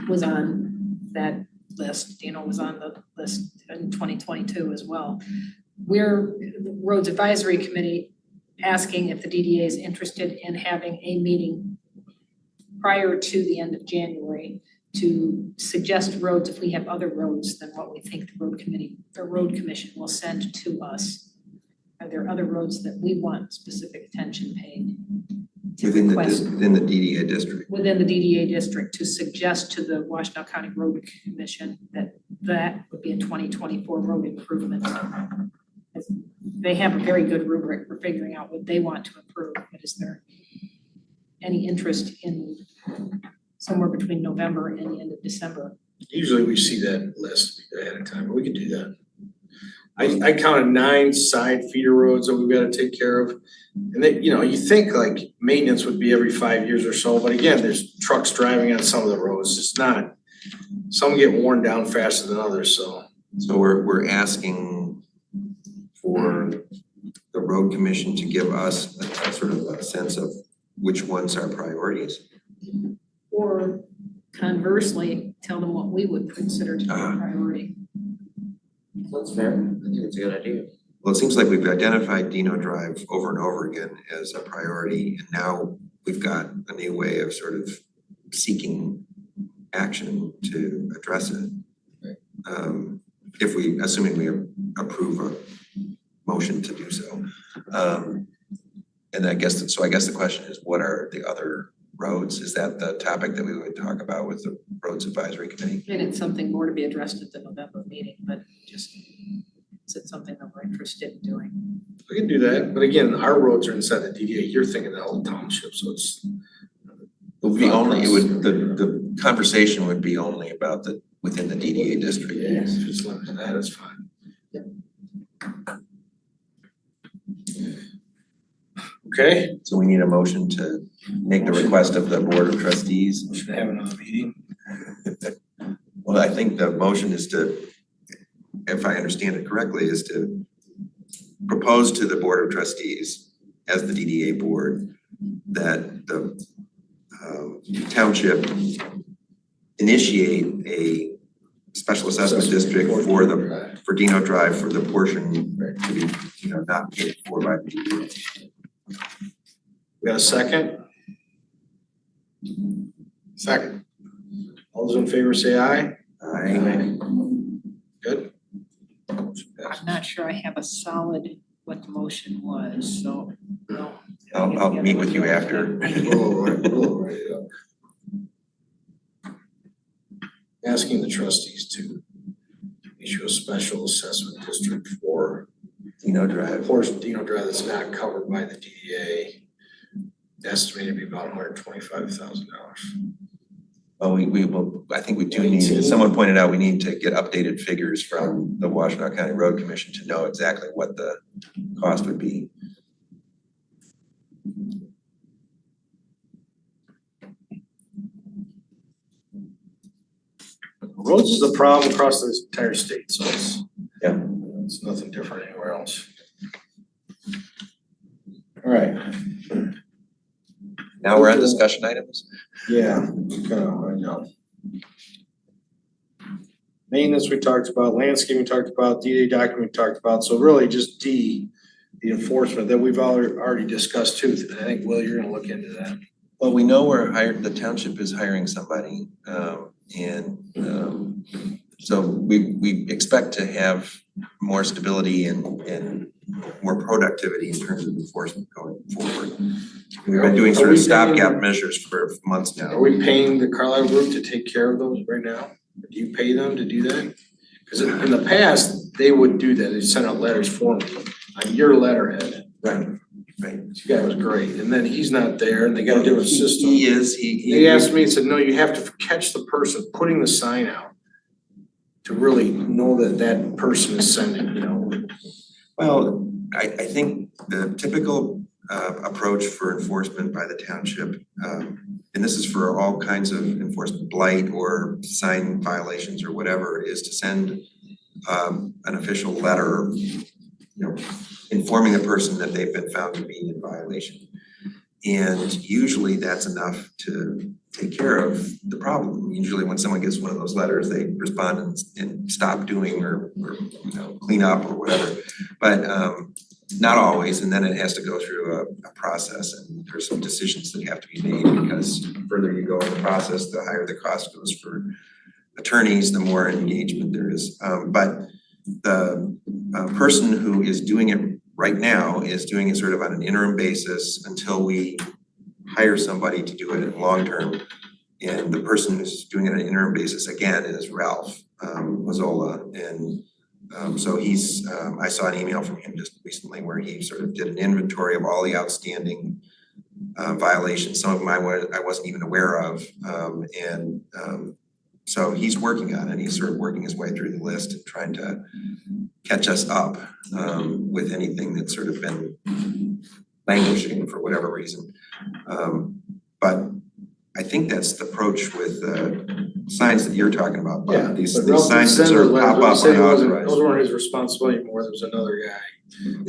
was on that list. Dino was on the list in 2022 as well. We're, the Roads Advisory Committee, asking if the DDA is interested in having a meeting prior to the end of January to suggest roads, if we have other roads than what we think the road committee, the road commission will send to us. Are there other roads that we want specific attention paid? To
Within
request
the DDA district.
within the DDA district to suggest to the Washington County Road Commission that that would be a 2024 road improvement. They have a very good rubric for figuring out what they want to improve, but is there any interest in somewhere between November and the end of December?
Usually we see that list ahead of time, but we could do that. I counted 9 side feeder roads that we've got to take care of. And then, you think like maintenance would be every 5 years or so, but again, there's trucks driving on some of the roads. It's not, some get worn down faster than others, so.
So we're asking for the road commission to give us a sort of a sense of which ones are priorities.
Or conversely, tell them what we would consider to be a priority.
That's fair. I think it's a good idea.
Well, it seems like we've identified Dino Drive over and over again as a priority, and now we've got a new way of sort of seeking action to address it. If we, assuming we approve a motion to do so. And I guess the question is, what are the other roads? Is that the topic that we would talk about with the Roads Advisory Committee?
And it's something more to be addressed at the November meeting, but just, is it something that we're interested in doing?
We can do that, but again, our roads are inside the DDA. You're thinking the whole township, so it's.
It would be only, the conversation would be only about within the DDA district.
Yeah, if it's limited to that, it's fine. Okay,
So we need a motion to make the request of the Board of Trustees.
we should have another meeting.
Well, I think the motion is to, if I understand it correctly, is to propose to the Board of Trustees as the DDA board that the township initiate a special assessment district for Dino Drive for the portion to be, not paid for by the DDA.
We got a second?
Second.
All those in favor say aye. Good.
I'm not sure I have a solid what the motion was, so no.
I'll meet with you after.
We'll write it up. Asking the trustees to issue a special assessment district for
Dino
a
Drive.
portion of Dino Drive that's not covered by the DDA. Estimated to be about $125,000.
Well, we will, I think we do need, as someone pointed out, we need to get updated figures from the Washtenaw County Road Commission to know exactly what the cost would be.
Roads is a problem across the entire state, so
Yeah.
it's nothing different anywhere else. All right,
Now we're on discussion items.
yeah, kind of, I know. Maintenance we talked about, landscaping we talked about, DDA document we talked about, so really just D, the enforcement that we've already discussed too. I think, Will, you're gonna look into that.
Well, we know the township is hiring somebody, so we expect to have more stability and more productivity in terms of enforcement going forward. We've been doing sort of stopgap measures for months now.
Are we paying the Carlisle Group to take care of those right now? Do you pay them to do that? Cause in the past, they would do that, they sent out letters for me on your letterhead.
Right.
This guy was great, and then he's not there, and they got a different system.
He is, he.
They asked me, said, no, you have to catch the person putting the sign out to really know that that person is sending.
Well, I think the typical approach for enforcement by the township, and this is for all kinds of enforcement, blight or sign violations or whatever, is to send an official letter, informing the person that they've been found to be in violation. And usually that's enough to take care of the problem. Usually when someone gets one of those letters, they respond and stop doing or clean up or whatever. But not always, and then it has to go through a process, and there's some decisions that have to be made, because the further you go in the process, the higher the cost goes for attorneys, the more engagement there is. But the person who is doing it right now is doing it sort of on an interim basis until we hire somebody to do it long term. And the person who's doing it on an interim basis again is Ralph Mazzola. And so he's, I saw an email from him just recently where he sort of did an inventory of all the outstanding violations. Some of them I wasn't even aware of. So he's working on it. He's sort of working his way through the list and trying to catch us up with anything that's sort of been languishing for whatever reason. But I think that's the approach with signs that you're talking about. Bob.
Yeah,
These
but Ralph did
signs that
send a
sort of
letter,
pop
but he
up
said it wasn't,
unauthorized.
those weren't his responsibility anymore, there was another guy,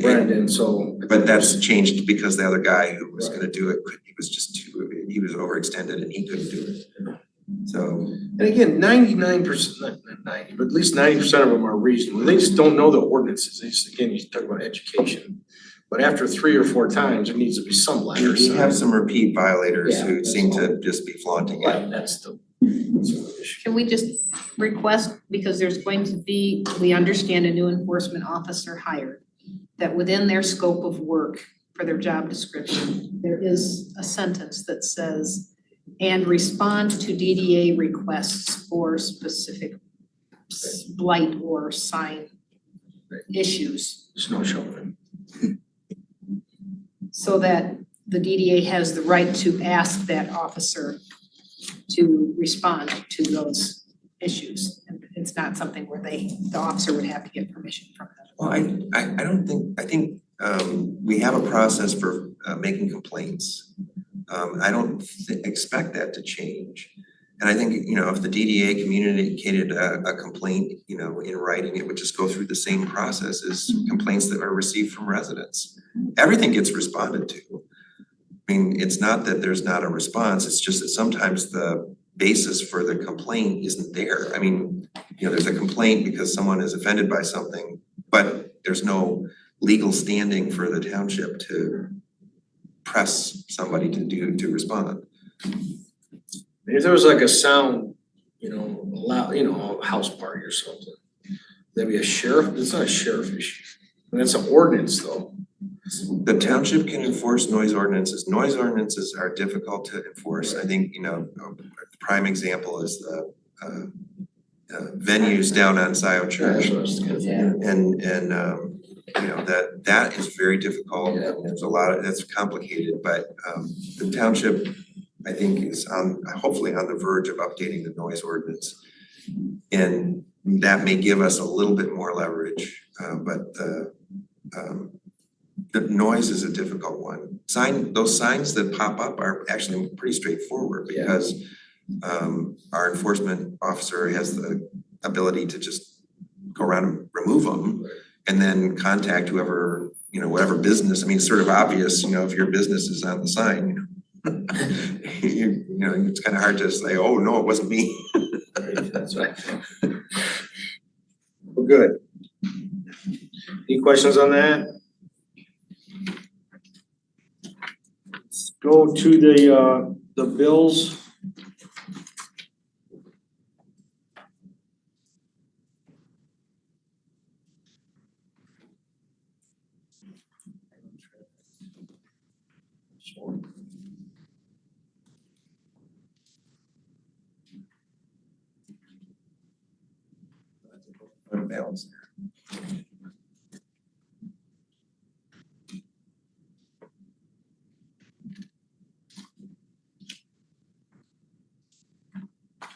Brendan, so.
But that's changed because the other guy who was gonna do it, he was just he was overextended and he couldn't do it. So.
And again, 99%, not 90, but at least 90% of them are reasonable. They just don't know the ordinances. They just, again, you talk about education. But after 3 or 4 times, there needs to be some letter.
You have some repeat violators
Yeah,
who
that's
seem
all.
to just be flaunting it.
Right, that's the issue.
Can we just request, because there's going to be, we understand, a new enforcement officer hired, that within their scope of work for their job description, there is a sentence that says, and respond to DDA requests for specific blight or sign issues,
Snow shoveling.
so that the DDA has the right to ask that officer to respond to those issues. And it's not something where the officer would have to get permission from them.
Well, I don't think, I think we have a process for making complaints. I don't expect that to change. And I think, if the DDA communicated a complaint, in writing, it would just go through the same process as complaints that are received from residents. Everything gets responded to. mean, it's not that there's not a response, it's just that sometimes the basis for the complaint isn't there. I mean, you know, there's a complaint because someone is offended by something, but there's no legal standing for the township to press somebody to respond.
If there was like a sound, you know, a house party or something, that'd be a sheriff, it's not a sheriff issue. And that's an ordinance though.
The township can enforce noise ordinances. Noise ordinances are difficult to enforce. I think, you know, a prime example is the venues down on Scio Church.
Yeah.
And you know, that is very difficult.
Yeah.
There's a lot of, that's complicated, but the township, I think, is hopefully on the verge of updating the noise ordinance. And that may give us a little bit more leverage, but the noise is a difficult one. Those signs that pop up are actually pretty straightforward because our enforcement officer has the ability to just go around and remove them and then contact whoever, you know, whatever business. I mean, it's sort of obvious, you know, if your business is on the sign, you know, you know, it's kind of hard to say, oh, no, it wasn't me.
That's right. Well, good. Any questions on that? Let's go to the bills.
Balance.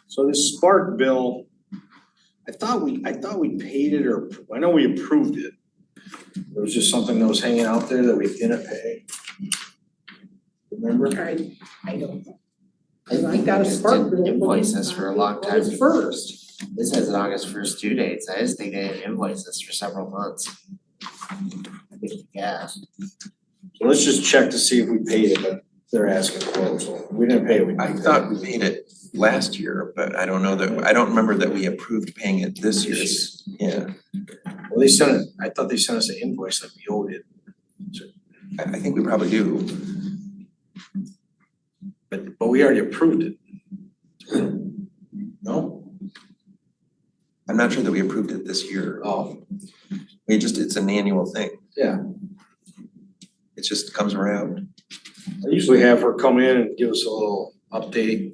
So this Spark bill, I thought we paid it, or I know we approved it. It was just something that was hanging out there that we didn't pay. Remember?
I don't know.
I
I
think
got a
we just
spark
didn't
bill.
invoice us for a long time.
August first.
This has an August 1st due date, so I just think they didn't invoice us for several months. Yeah.
So let's just check to see if we paid it, but they're asking for it, so we didn't pay it.
I thought we paid it last year, but I don't know that, I don't remember that we approved paying it this year. Yeah,
Well, they sent it, I thought they sent us an invoice that we owed it,
I think we probably do.
but we already approved it. No?
I'm not sure that we approved it this year.
Oh.
It's an annual thing.
Yeah.
It just comes around.
I usually have her come in and give us a little update.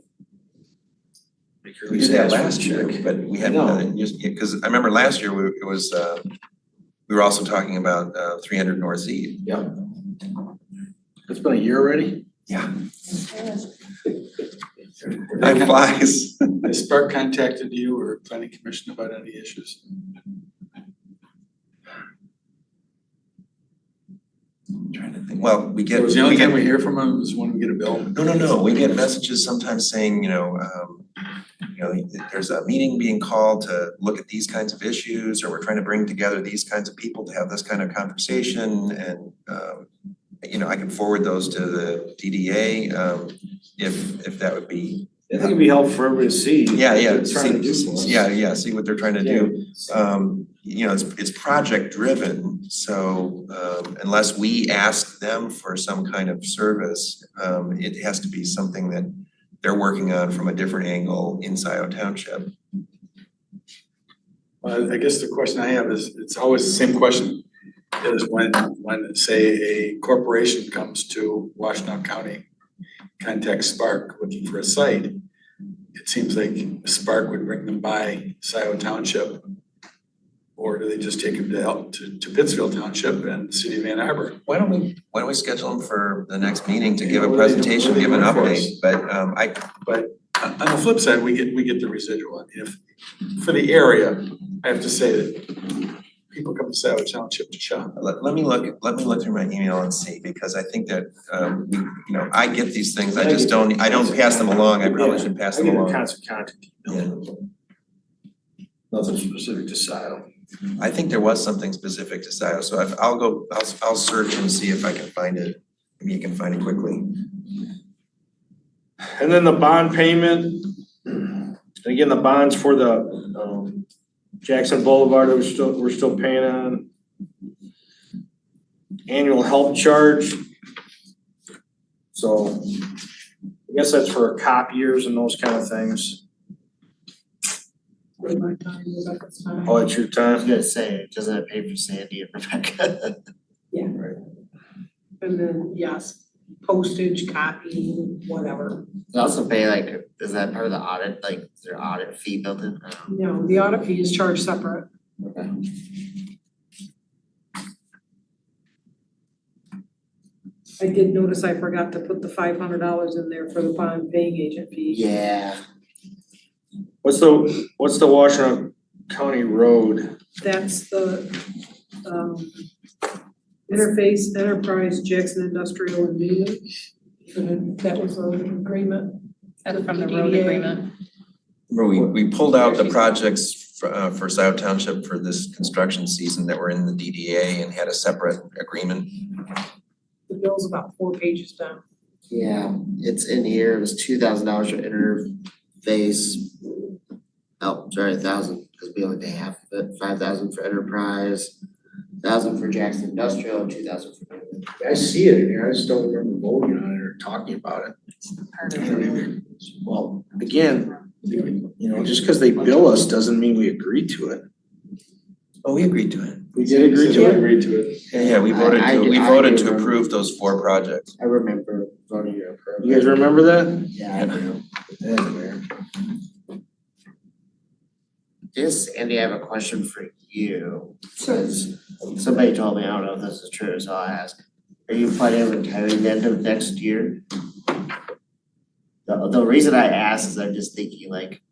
Make her at
We
least
did that
ask for a
last year,
check.
but we hadn't done it just yet, cause I remember last year we were also talking about 300 North East.
Yeah. It's been a year already?
Yeah. Time flies.
Has Spark contacted you or planning commission about any issues?
Trying to think, well, we
So
get,
was the only time we hear from them is when we get a bill?
no, we get messages sometimes saying, there's a meeting being called to look at these kinds of issues, or we're trying to bring together these kinds of people to have this kind of conversation, and I can forward those to the DDA, if that would be.
I think it'd be helpful for everybody to see.
Yeah,
what they're trying to do for us.
see what they're trying to do. It's project driven, so unless we ask them for some kind of service, it has to be something that they're working on from a different angle in Scio Township.
Well, I guess the question I have is, it's always the same question, is when say a corporation comes to Washtenaw County, contacts Spark looking for a site, it seems like Spark would bring them by Scio Township, or do they just take them to Pittsfield Township and the city of Ann Arbor?
Why don't we schedule them for the next meeting to give a
What are they
presentation,
doing
give an
for us?
update, but
But on the flip side, we get the residual. If, for the area, I have to say that people come to Scio Township to shop.
let me look through my email and see, because I think that I get these things, I don't pass them along, I probably should pass them
I get a
along.
constant contact email. Nothing specific to Scio.
I think there was something specific to Scio, so I'll search and see if I can find it. maybe you can find it quickly.
And then the bond payment, again, the bonds for the Jackson Boulevard, we're still paying on. Annual help charge. So I guess that's for copiers and those kind of things.
With my time, Rebecca's time.
Oh, it's your
I was
time.
gonna say, doesn't it pay for Sandy and Rebecca?
And then, yes, postage, copy, whatever.
They also pay like, is that part of the audit, like, is there audit fee built in? I don't
No, the audit fee is charged separate.
know. Okay.
I did notice I forgot to put the $500 in there for the bond paying agent fee.
Yeah,
What's the Washington County Road?
That's the Interface Enterprise Jackson Industrial and Newman. And that was an agreement.
That's from the road
DDA.
agreement.
We pulled out the projects for Scioto Township for this construction season that were in the DDA and had a separate agreement.
The bill's about 4 pages down.
yeah, it's in here, it was $2,000 for interface. Oh, sorry, 1,000, because we only pay half of it, 5,000 for enterprise, 1,000 for Jackson Industrial, and 2,000 for Newman.
I see it in here, I just don't remember voting on it or talking about it.
Part of it.
Well, again, you know, just because they bill us doesn't mean we agree to it.
Oh, we agreed to it.
We did agree to it?
Agreed to it.
Yeah, we
I
voted
do
to
remember.
approve those 4 projects.
I remember voting to approve.
You guys remember that?
Yeah, I do. Yes, Andy, I have a question for you. Since somebody told me, I don't know if this is true, so I'll ask. Are you planning on retiring the end of next year? The reason I ask is I'm just thinking like,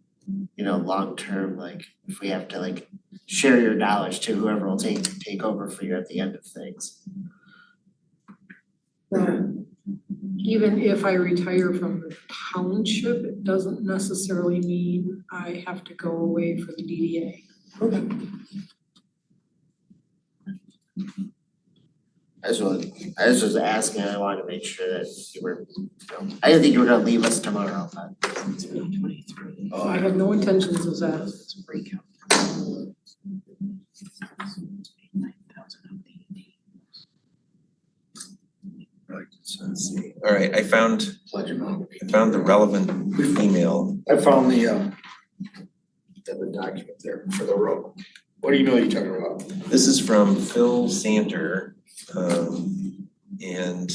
you know, long term, like if we have to like share your knowledge to whoever will take over for you at the end of things.
Even if I retire from the township, it doesn't necessarily mean I have to go away for the DDA.
I was just asking, I wanted to make sure that you were, you know, I didn't think you were gonna leave us tomorrow, but.
I have no intentions of that.
Let's see. All right, I found the relevant email.
I found the document there for the road. What email are you talking about?
This is from Phil Sander, and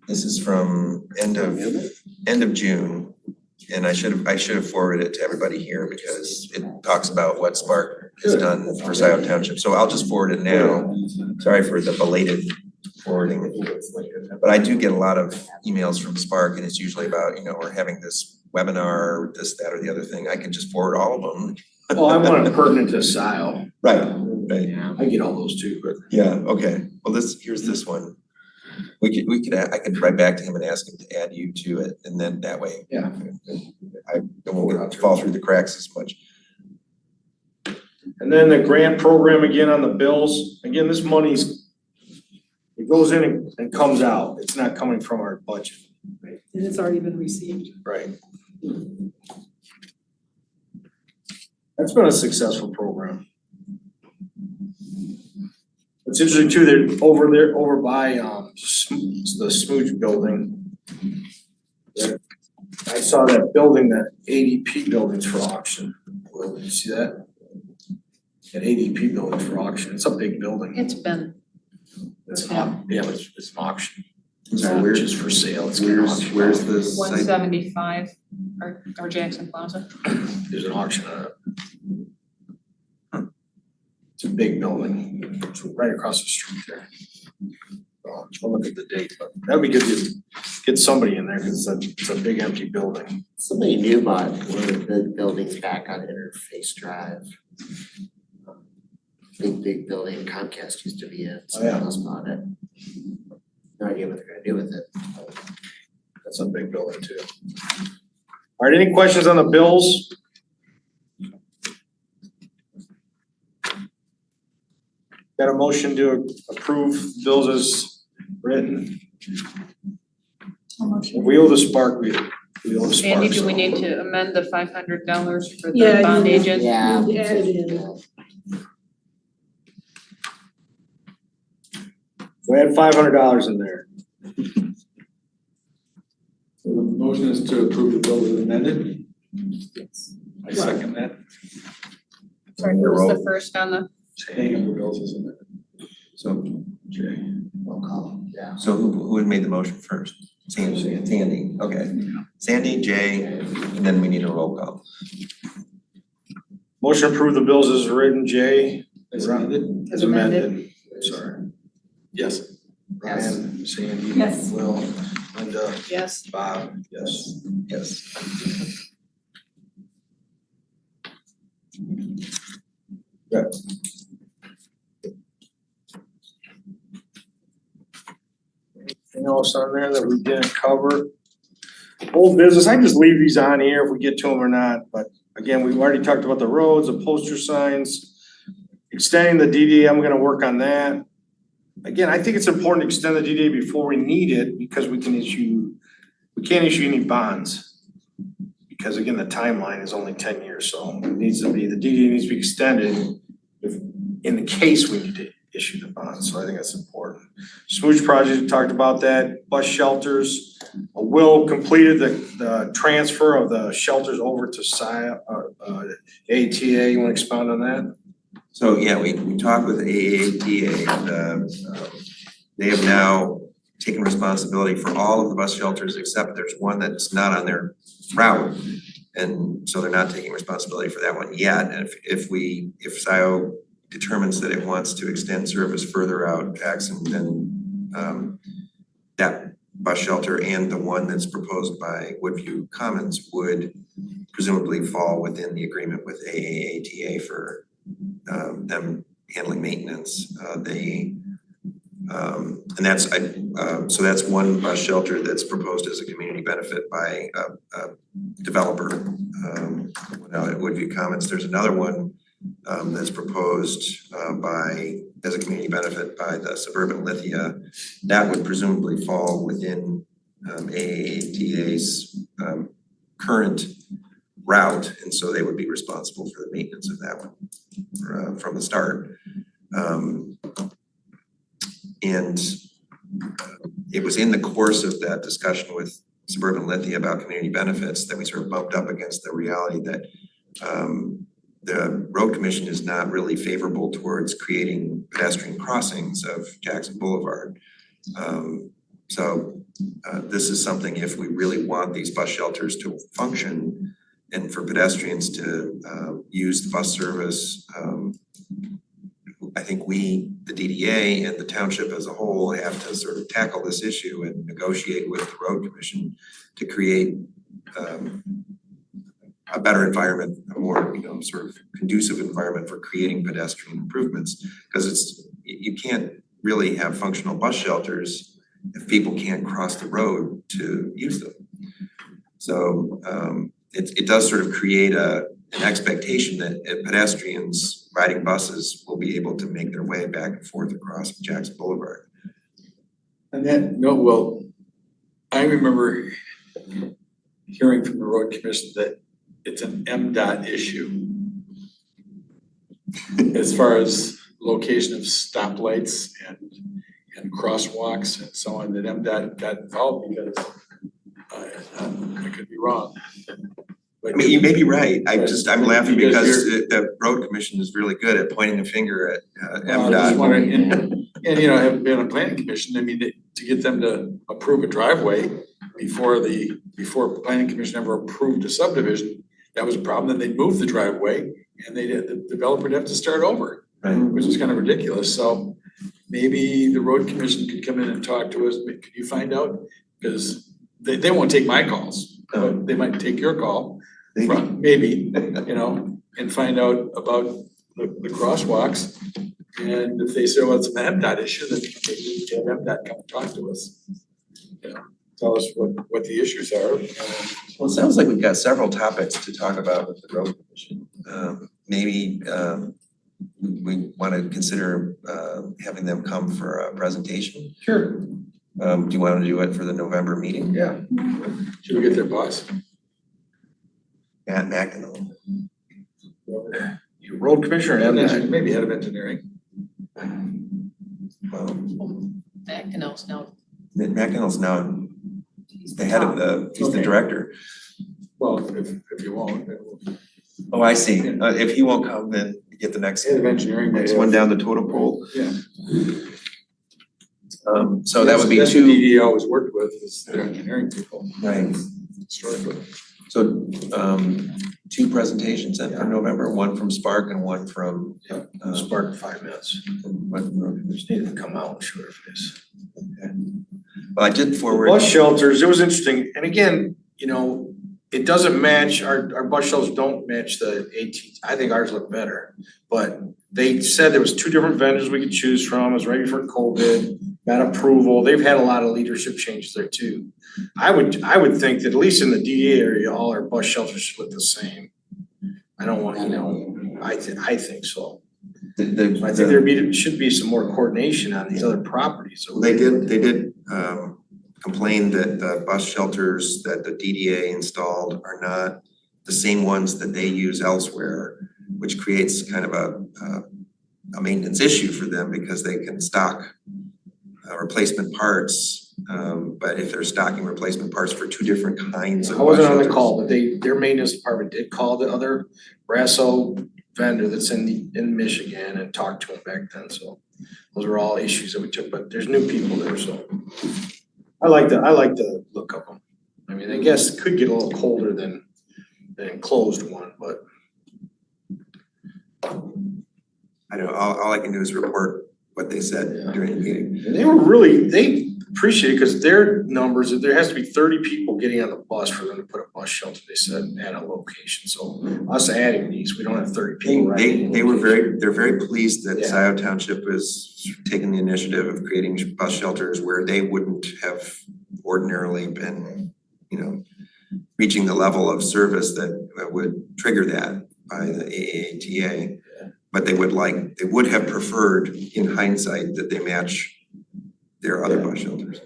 this is from end of June. And I should have forwarded it to everybody here because it talks about what Spark has done for Scioto Township. So I'll just forward it now. Sorry for the belated forwarding. But I do get a lot of emails from Spark and it's usually about, you know, we're having this webinar, this, that, or the other thing. I can just forward all of them.
Well, I want it pertinent to SIO.
Right.
Yeah.
I get all those too, but.
Yeah, okay. Well, here's this one. I could write back to him and ask him to add you to it, and then that way.
Yeah.
It won't fall through the cracks as much.
And then the grant program again on the bills, again, this money's, it goes in and comes out. It's not coming from our budget.
And it's already been received.
Right. That's been a successful program. It's interesting too, they're over by the Smooch building. I saw that building, that ADP building's for auction. Did you see that? That ADP building's for auction. It's a big building.
It's been,
It's yeah, but it's an auction. It's
So
not
where-
just for sale, it's an auction.
Where's the site?
175 or Jackson Plaza.
There's an auction on it. It's a big building, it's right across the street there. I'll look at the date, but that'd be good to get somebody in there, cause it's a big empty building.
Somebody new bought one of the buildings back on Interface Drive. Big building Comcast used to be in,
Oh, yeah.
someone else bought it. No idea what they're gonna do with it.
That's a big building too. All right, any questions on the bills? Got a motion to approve bills as written. We owe the spark, we owe the spark.
Sandy, do we
so-
need to amend the $500 for the
Yeah,
bond
you-
agent?
Yeah.
You add it in.
We had $500 in there.
So the motion is to approve the bill as amended? I second that.
Sorry, who was the first on the?
Paying of the bills as amended.
So,
Jay.
Roll call, yeah.
so who had made the motion first? Sandy, okay. Sandy, Jay, and then we need a roll call.
Motion to approve the bills as written, Jay.
As amended?
As amended, sorry.
Yes.
Yes.
Ryan, Sandy,
Yes.
Will, Linda,
Yes.
Bob, yes.
Yes.
Anything else on there that we didn't cover? Old business, I just leave these on here if we get to them or not, but again, we've already talked about the roads, the poster signs. Extending the DDA, I'm gonna work on that. Again, I think it's important to extend the DDA before we need it, because we can't issue any bonds. Because again, the timeline is only 10 years, so it needs to be, the DDA needs to be extended in the case we need to issue the bonds, so I think that's important. Smooch project, we talked about that, bus shelters. Will completed the transfer of the shelters over to ATA, you wanna expound on that?
So, yeah, we talked with AATA, and, they have now taken responsibility for all of the bus shelters, except there's one that's not on their route. And so they're not taking responsibility for that one yet, and if SCIO determines that it wants to extend service further out Jackson, then that bus shelter and the one that's proposed by Woodview Commons would presumably fall within the agreement with AATA for them handling maintenance. And that's, so that's one bus shelter that's proposed as a community benefit by a developer out at Woodview Commons. There's another one that's proposed as a community benefit by the Suburban Lithia. That would presumably fall within AATA's current route, and so they would be responsible for the maintenance of that one from the start. And it was in the course of that discussion with Suburban Lithia about community benefits that we sort of bumped up against the reality that the road commission is not really favorable towards creating pedestrian crossings of Jackson Boulevard. So this is something, if we really want these bus shelters to function and for pedestrians to use the bus service, I think we, the DDA and the township as a whole, have to sort of tackle this issue and negotiate with the road commission to create a better environment, a more, sort of conducive environment for creating pedestrian improvements. Because you can't really have functional bus shelters if people can't cross the road to use them. So it does sort of create an expectation that pedestrians riding buses will be able to make their way back and forth across Jackson Boulevard.
And then, no, well, I remember hearing from the road commission that it's an MDOT issue as far as location of stoplights and crosswalks and so on, that MDOT got involved because I could be wrong.
I mean, you may be right, I'm laughing because
Because
the road commission is really good at pointing the finger at
I just
MDOT.
wondering, and having been on planning commission, I mean, to get them to approve a driveway before planning commission ever approved a subdivision, that was a problem, then they'd move the driveway and the developer would have to start over.
Right.
Which is kind of ridiculous, so maybe the road commission could come in and talk to us, could you find out? Because they won't take my calls, but they might take your call, maybe, and find out about the crosswalks. And if they say, well, it's an MDOT issue, then maybe we have MDOT come and talk to us. Tell us what the issues are.
Well, it sounds like we've got several topics to talk about with the road commission. Maybe we wanna consider having them come for a presentation.
Sure.
Do you wanna do it for the November meeting?
Yeah.
Should we get their boss?
Matt McEnroe.
You road commissioner and
Maybe head of engineering.
McEnroe's now,
McEnroe's now
he's
the head of he's the
Okay.
director.
Well, if you won't, then we'll.
Oh, I see. If he won't come, then you get the next
Head of engineering.
next one down the totem pole.
Yeah.
So that would be
That's what
two,
DDA always worked with, is their engineering people,
right,
historically.
so two presentations then for November, one from Spark and one from
Spark 5 minutes. Just need to come out and show if it is.
Well, I did forward.
Bus shelters, it was interesting, and again, you know, it doesn't match, our bus shelters don't match the AT, I think ours look better. But they said there was 2 different vendors we could choose from, it was right before COVID, got approval, they've had a lot of leadership changes there too. I would think that at least in the DDA area, all our bus shelters should look the same. I don't want, you know, I think so. I think should be some more coordination on these other properties.
Well, they did complain that the bus shelters that the DDA installed are not the same ones that they use elsewhere, which creates kind of a maintenance issue for them because they can stock replacement parts. But if they're stocking replacement parts for 2 different kinds of
I wasn't on the
bus
call, but their maintenance department did call the other Brasso vendor that's in Michigan and talked to him back then, so those were all issues that we took, but there's new people there, so. I like the look of them. I mean, I guess it could get a little colder than an enclosed one, but.
I don't know, all I can do is report what they said during the meeting.
And they appreciate it because their numbers, there has to be 30 people getting on the bus for them to put a bus shelter, they said, at a location. So us adding these, we don't have 30 people riding.
They're very pleased that
Yeah.
Scioto Township is taking the initiative of creating bus shelters where they wouldn't have ordinarily been, you know, reaching the level of service that would trigger that by the AATA. But they would have preferred in hindsight that they match their other bus shelters.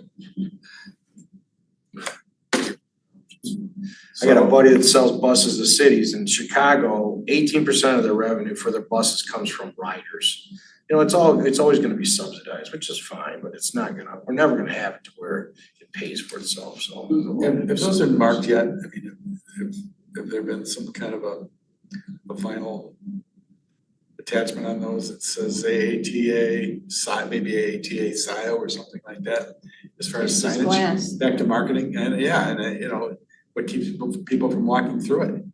I got a buddy that sells buses to cities in Chicago, 18% of their revenue for their buses comes from riders. You know, it's always gonna be subsidized, which is fine, but we're never gonna have it to where it pays for itself, so.
And if those are marked yet, I mean, have there been some kind of a final attachment on those that says AATA, maybe AATA SCIO or something like that, as far as
It's
signage,
glass.
back to marketing, and you know, what keeps people from walking through it?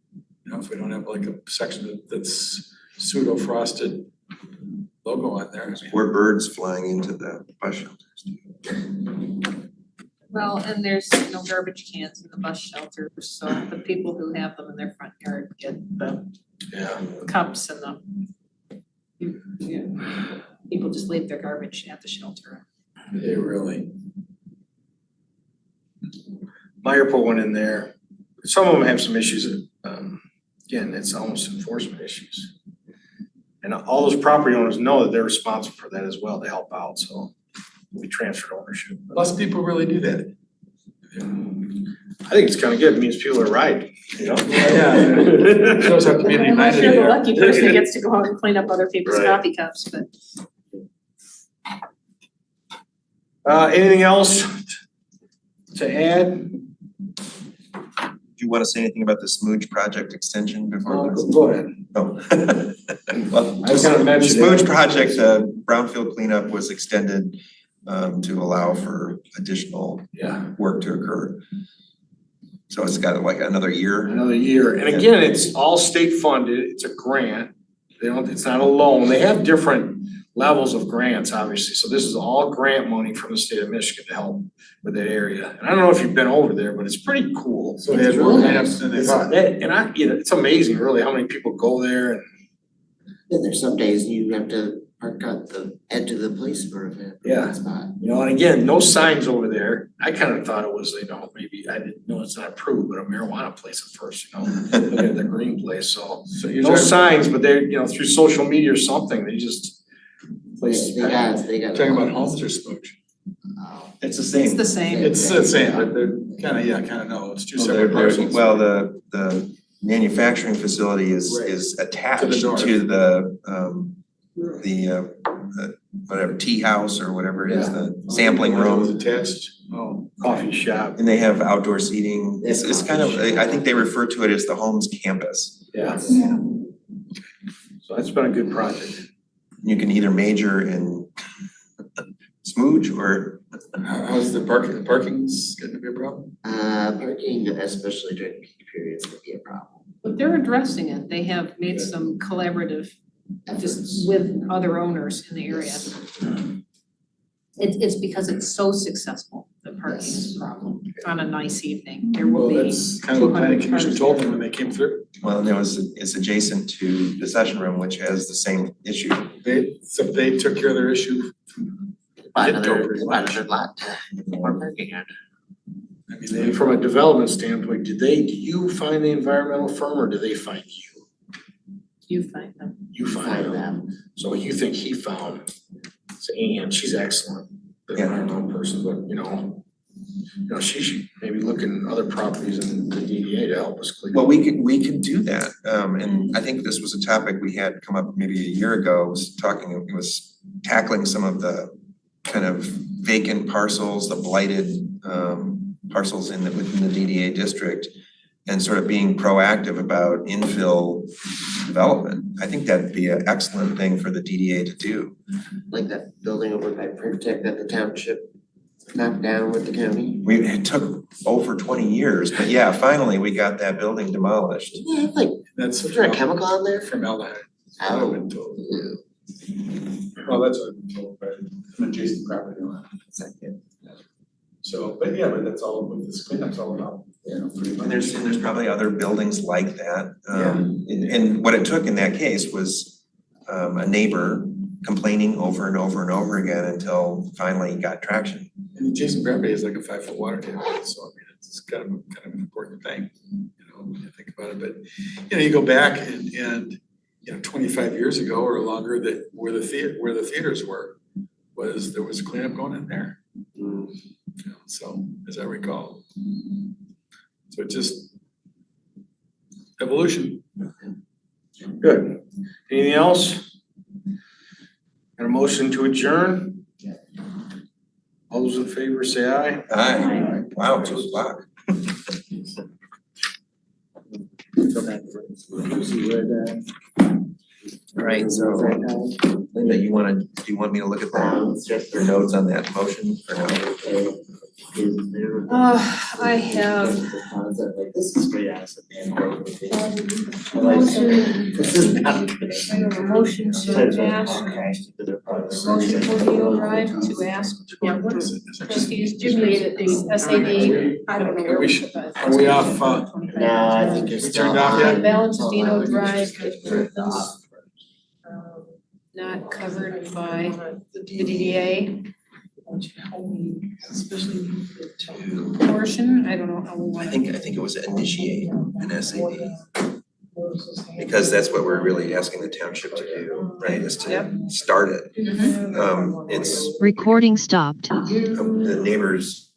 You know, if we don't have like a section that's pseudo frosted logo on there, I mean.
Or birds flying into the bus shelters.
well, and there's no garbage cans in the bus shelters, so the people who have them in their front yard get the
Yeah.
cups and people just leave their garbage at the shelter.
They really.
Meyer put one in there. Some of them have some issues that, again, it's almost enforcement issues. And all those property owners know that they're responsible for that as well to help out, so we transferred ownership.
Less people really do that.
I think it's kind of good, it means people are riding, you know?
Yeah. Shows how community
Unless
minded
you're
they
the
are.
lucky person that gets to go out and clean up other people's
Right.
coffee cups, but.
Anything else to add?
Do you want to say anything about the Smooge project extension before?
Go ahead.
Oh. Well,
I was gonna mention
the
it.
Smooge project, brownfield cleanup was extended to allow for additional work to occur. So it's got like another year.
Another year, and again, it's all state funded, it's a grant, it's not a loan, they have different levels of grants, obviously, so this is all grant money from the state of Michigan to help with that area. And I don't know if you've been over there, but it's pretty cool.
So they had work cleanups and
It's amazing really how many people go there and
And there's some days you have to park at the edge of the place for a
Yeah.
spot.
You know, and again, no signs over there. I kind of thought it was, you know, maybe, I didn't know it's not approved, but a marijuana place at first, you know, looking at the green place, so.
So you're
No
talking,
signs, but they, you know, through social media or something, they just. Place.
They got.
talking about homes or smooch?
It's the same.
It's the same.
It's the same, but they're kinda no, it's two
Well,
separate parcels.
Well, the manufacturing facility is
Right.
attached
north.
to whatever, tea house or whatever it is, the sampling
It was
room.
attached, oh.
Coffee shop,
And they have outdoor seating.
It's
It's kind of, I think they refer to it as the Homes campus.
yeah. So that's been a good project.
You can either major in smooch or
How's the parking, the parking's gonna be a problem?
Parking, especially during peak periods, would be a problem.
But they're addressing it. They have made some collaborative just with other owners in the area. It's because it's so successful, the parking problem on a nice evening. There will
Well,
be
that's kind of what planning
200
commission
cars
told
there.
them when they came through.
well, and it's adjacent to the session room, which has the same issue.
They took care of their issue.
Buy
Get there pretty much.
another lot to more parking on.
I mean,
And
they,
from a development standpoint, do you find the environmental firm or do they find you?
You find them.
You find
Find
them.
them.
So you think he found, Ann, she's excellent, the
Yeah.
environmental person, but you know, she should maybe look in other properties in the DDA to help us clean.
Well, we could do that, and I think this was a topic we had come up maybe a year ago, it was tackling some of the kind of vacant parcels, the blighted parcels within the DDA district, and sort of being proactive about infill development. I think that'd be an excellent thing for the DDA to do.
Like that building over by Printech that the township knocked down with the county.
It took over 20 years, but yeah, finally we got that building demolished.
Yeah, like,
that's
is there a chemical on there?
formaldehyde.
Oh.
I've been told.
Ew.
Well, that's what I've been told, but an adjacent property line. So, but yeah, but that's all what this cleanup's all about, you know, pretty much.
And there's probably other buildings like that. And what it took in that case was a neighbor complaining over and over and over again until finally got traction.
And adjacent property is like a 5-foot water table, so I mean, it's kind of an important thing, you know, when you think about it, but, you know, you go back and, you know, 25 years ago or longer, that where the theaters were, there was a cleanup going in there. You know, so, as I recall. So it just, evolution.
Good. Anything else? Got a motion to adjourn? All those in favor say aye.
Aye. Wow, 2 o'clock. All right, so Linda, do you want me to look at your notes on that motion or no?
I have
This is great asset management.
motion,
This is not.
I have a motion to ask, motion for Leo Drive to ask, trustees to create the SAD. I don't know where we should.
Are we off,
No, I think you're still
Turned off yet?
on.
Balance of Dino Drive improvements, not covered by the DDA
Especially.
portion, I don't know how we want
I
to.
think it was initiate an SAD, because that's what we're really asking the township to do, right, is to start it.
Mhm.
It's
Recording stopped.
the neighbors